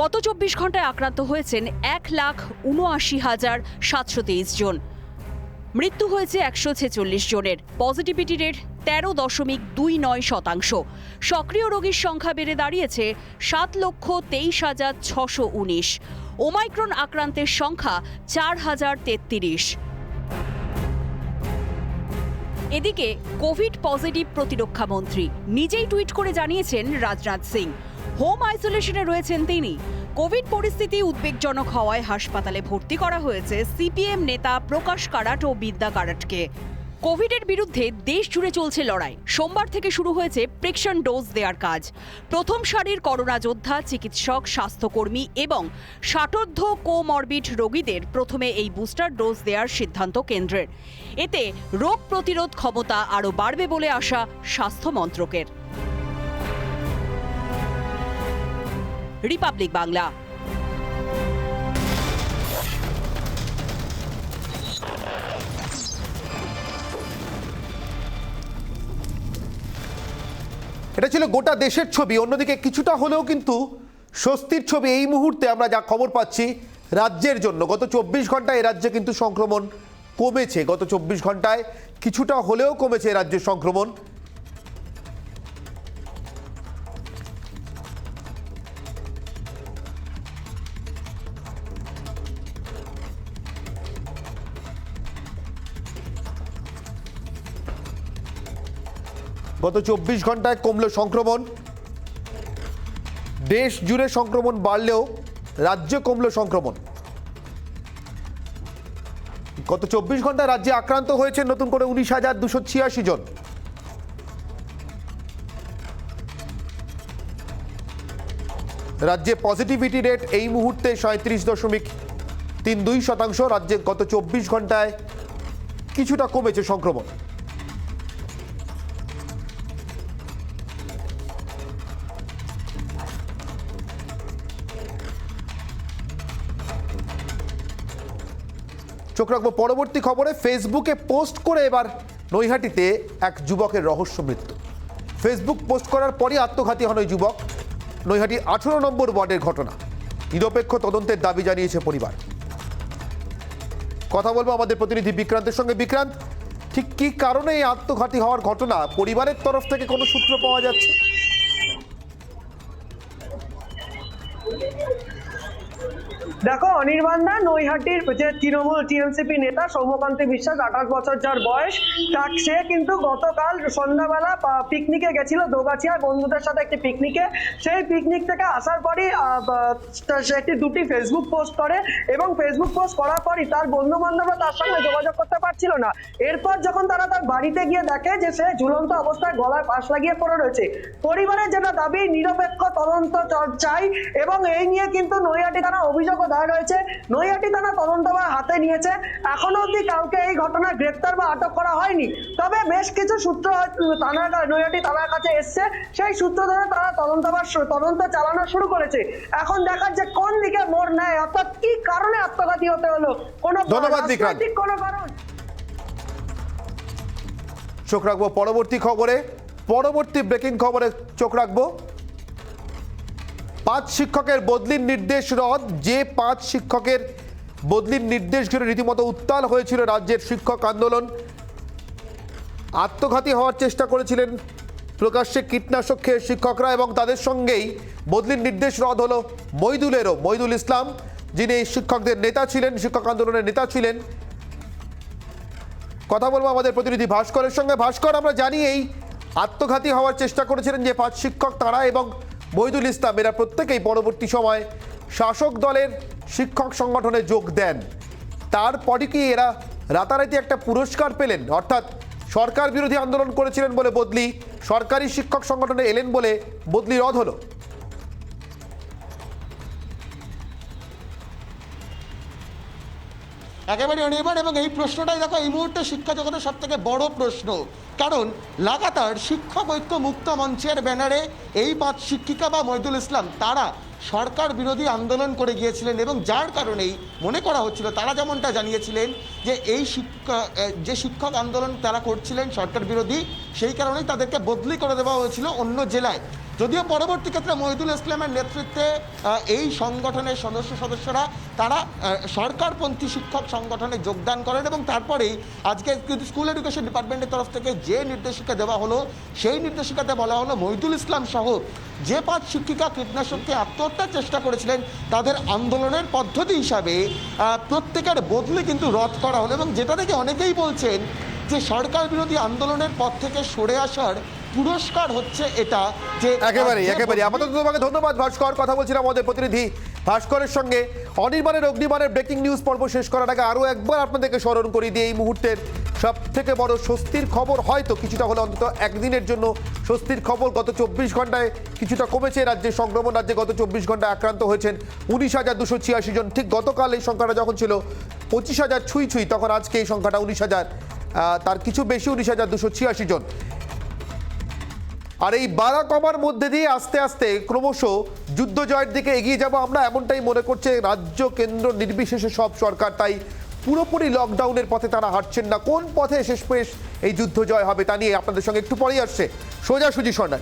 গত 24 ঘন্টায় আক্রান্ত হয়েছেন 1,79,723 জন। মৃত্যু হয়েছে 146 জনের। Positivity rate 13.29%। সক্রিয় রোগীর সংখ্যা বেড়ে দাঁড়িয়েছে 7,23,619। ওমাইক্রন আক্রান্তের সংখ্যা 4,033। এদিকে কোভিড পজিটিভ প্রতিরক্ষা মন্ত্রী নিজেই টুইট করে জানিয়েছেন রাজনাথ সিং হোম আইসোলেশনে রয়েছেন তিনি। কোভিড পরিস্থিতি উদ্বেগজনক হওয়ায় হাসপাতালে ভর্তি করা হয়েছে সিপিএম নেতা প্রকাশ কারাট ও বিদ্যা কারাটকে। কোভিডের বিরুদ্ধে দেশ জুড়ে চলছে লড়াই। সোমবার থেকে শুরু হয়েছে প্রেকশন ডোজ দেওয়ার কাজ। প্রথম সারির করোনা যোদ্ধা, চিকিৎসক, স্বাস্থ্যকর্মী এবং ষাটোর্ধ্ব কোমরবিড রোগীদের প্রথমে এই বুস্টার ডোজ দেওয়ার সিদ্ধান্ত কেন্দ্রের। এতে রোগ প্রতিরোধ ক্ষমতা আরও বাড়বে বলে আশা স্বাস্থ্য মন্ত্রকের। রিপাবলিক বাংলা। এটা ছিল গোটা দেশের ছবি। অন্যদিকে কিছুটা হলেও কিন্তু স্বস্তির ছবি এই মুহূর্তে আমরা যা খবর পাচ্ছি রাজ্যের জন্য। গত 24 ঘন্টায় এ রাজ্যে কিন্তু সংক্রমণ কমেছে। গত 24 ঘন্টায় কিছুটা হলেও কমেছে রাজ্যের সংক্রমণ। গত 24 ঘন্টায় কমলো সংক্রমণ। দেশ জুড়ে সংক্রমণ বাড়লেও রাজ্যে কমলো সংক্রমণ। গত 24 ঘন্টায় রাজ্যে আক্রান্ত হয়েছে নতুন করে 19,286 জন। রাজ্যে পজিটিভিটি রেট এই মুহূর্তে 37.32%। রাজ্যে গত 24 ঘন্টায় কিছুটা কমেছে সংক্রমণ। চোখ রাখবো পরবর্তী খবরে। ফেসবুকে পোস্ট করে এবার নৈহাটিতে এক যুবকের রহস্য মৃত্যু। ফেসবুক পোস্ট করার পরই আত্মঘাতী হন ওই যুবক। নৈহাটি 18 নম্বর ওয়ার্ডের ঘটনা। নিরপেক্ষ তদন্তের দাবি জানিয়েছে পরিবার। কথা বলবো আমাদের প্রতিনিধি বিক্রান্তের সঙ্গে। বিক্রান্ত, ঠিক কী কারণে এই আত্মঘাতী হওয়ার ঘটনা? পরিবারের তরফ থেকে কোনো সূত্র পাওয়া যাচ্ছে? দেখো অনির্বাণ দা, নৈহাটির যে তৃণমূল টিএমসিপি নেতা সৌম্যকান্তি বিশ্বাস, 28 বছর যার বয়স, সে কিন্তু গতকাল সন্ধ্যাবেলা পিকনিকে গেছিল দোগাছিয়ায় বন্ধুদের সাথে একটি পিকনিকে। সেই পিকনিক থেকে আসার পরই সে একটি দুটি ফেসবুক পোস্ট করে এবং ফেসবুক পোস্ট করার পরই তার বন্ধু বান্ধবরা তার সঙ্গে যোগাযোগ করতে পারছিল না। এরপর যখন তারা তার বাড়িতে গিয়ে দেখে যে সে ঝুলন্ত অবস্থায় গলায় ফাঁস লাগিয়ে পড়ে রয়েছে, পরিবারের যেটা দাবি নিরপেক্ষ তদন্ত চাই এবং এই নিয়ে কিন্তু নৈহাটি থানা অভিযোগ দায়ের হয়েছে। নৈহাটি থানা তদন্তভার হাতে নিয়েছে। এখনো অবধি কাউকে এই ঘটনায় গ্রেপ্তার বা আটক করা হয়নি, তবে বেশ কিছু সূত্র নৈহাটি থানার কাছে এসছে। সেই সূত্র ধরে তারা তদন্ত চালানো শুরু করেছে। এখন দেখার যে কোন দিকে মোড় নেয়, অর্থাৎ কি কারণে আত্মঘাতী হতে হলো, কোনো রাজনৈতিক কোনো কারণ। চোখ রাখবো পরবর্তী খবরে। পরবর্তী ব্রেকিং খবরে চোখ রাখবো। 5 শিক্ষকের বদলির নির্দেশ রদ। যে 5 শিক্ষকের বদলির নির্দেশ ঘিরে রীতিমতো উত্তাল হয়েছিল রাজ্যের শিক্ষক আন্দোলন। আত্মঘাতী হওয়ার চেষ্টা করেছিলেন প্রকাশ্যে কীটনাশক খেয়ে শিক্ষকরা এবং তাদের সঙ্গেই বদলির নির্দেশ রদ হলো মইদুলেরও। মইদুল ইসলাম, যিনি এই শিক্ষকদের নেতা ছিলেন, শিক্ষক আন্দোলনের নেতা ছিলেন। কথা বলবো আমাদের প্রতিনিধি ভাস্করের সঙ্গে। ভাস্কর, আমরা জানি এই আত্মঘাতী হওয়ার চেষ্টা করেছিলেন যে 5 শিক্ষক, তারা এবং মইদুল ইসলাম, এরা প্রত্যেকেই পরবর্তী সময় শাসক দলের শিক্ষক সংগঠনে যোগ দেন। তারপরে কি এরা রাতারাতি একটা পুরস্কার পেলেন? অর্থাৎ সরকার বিরোধী আন্দোলন করেছিলেন বলে বদলি, সরকারি শিক্ষক সংগঠনে এলেন বলে বদলি রদ হলো। একেবারে অনির্বাণ, এবং এই প্রশ্নটাই দেখো এই মুহূর্তে শিক্ষা জগতের সব থেকে বড় প্রশ্ন। কারণ লাগাতার শিক্ষক ঐক্য মুক্ত মঞ্চের ব্যানারে এই 5 শিক্ষিকা বা মইদুল ইসলাম, তারা সরকার বিরোধী আন্দোলন করে গিয়েছিলেন এবং যার কারণেই মনে করা হচ্ছিল, তারা যেমনটা জানিয়েছিলেন যে এই যে শিক্ষক আন্দোলন তারা করছিলেন সরকার বিরোধী, সেই কারণেই তাদেরকে বদলি করে দেওয়া হয়েছিল অন্য জেলায়। যদিও পরবর্তী ক্ষেত্রে মহিদুল ইসলামের নেতৃত্বে এই সংগঠনের সদস্যরা তারা সরকারপন্থী শিক্ষক সংগঠনে যোগদান করেন এবং তারপরেই আজকে স্কুল এডুকেশন ডিপার্টমেন্টের তরফ থেকে যে নির্দেশিকা দেওয়া হলো, সেই নির্দেশিকাতে বলা হলো মহিদুল ইসলাম সহ যে 5 শিক্ষিকা কীটনাশককে আত্মহত্যার চেষ্টা করেছিলেন তাদের আন্দোলনের পদ্ধতি হিসাবে প্রত্যেকের বদলি কিন্তু রদ করা হলো। এবং যেটা থেকে অনেকেই বলছেন যে সরকার বিরোধী আন্দোলনের পথ থেকে সরে আসার পুরস্কার হচ্ছে এটা, যে একেবারে আপাতত তোমাকে ধন্যবাদ ভাস্কর। কথা বলছিলাম আমাদের প্রতিনিধি ভাস্করের সঙ্গে। অনির্বাণের অগ্নিবাণের ব্রেকিং নিউজ পর্ব শেষ করার আগে আরও একবার আপনাদেরকে স্মরণ করিয়ে দিয়ে এই মুহূর্তের সব থেকে বড় স্বস্তির খবর, হয়তো কিছুটা হলে অন্তত একদিনের জন্য স্বস্তির খবর, গত 24 ঘন্টায় কিছুটা কমেছে রাজ্যের সংক্রমণ। রাজ্যে গত 24 ঘন্টায় আক্রান্ত হয়েছেন 19,286 জন। ঠিক গতকাল এই সংখ্যাটা যখন ছিল 25,000 ছুঁই, তখন আজকে এই সংখ্যাটা 19,000 তার কিছু বেশি, 19,286 জন। আর এই বাড়া কমার মধ্যে দিয়ে আস্তে আস্তে ক্রমশ যুদ্ধ জয়ের দিকে এগিয়ে যাব আমরা, এমনটাই মনে করছে রাজ্য কেন্দ্র নির্বিশেষে সব সরকার। তাই পুরোপুরি লকডাউনের পথে তারা হাঁটছেন না। কোন পথে শেষমেশ এই যুদ্ধ জয় হবে তা নিয়ে আপনাদের সঙ্গে একটু পরেই আসছে সোজাসুজি সরকার।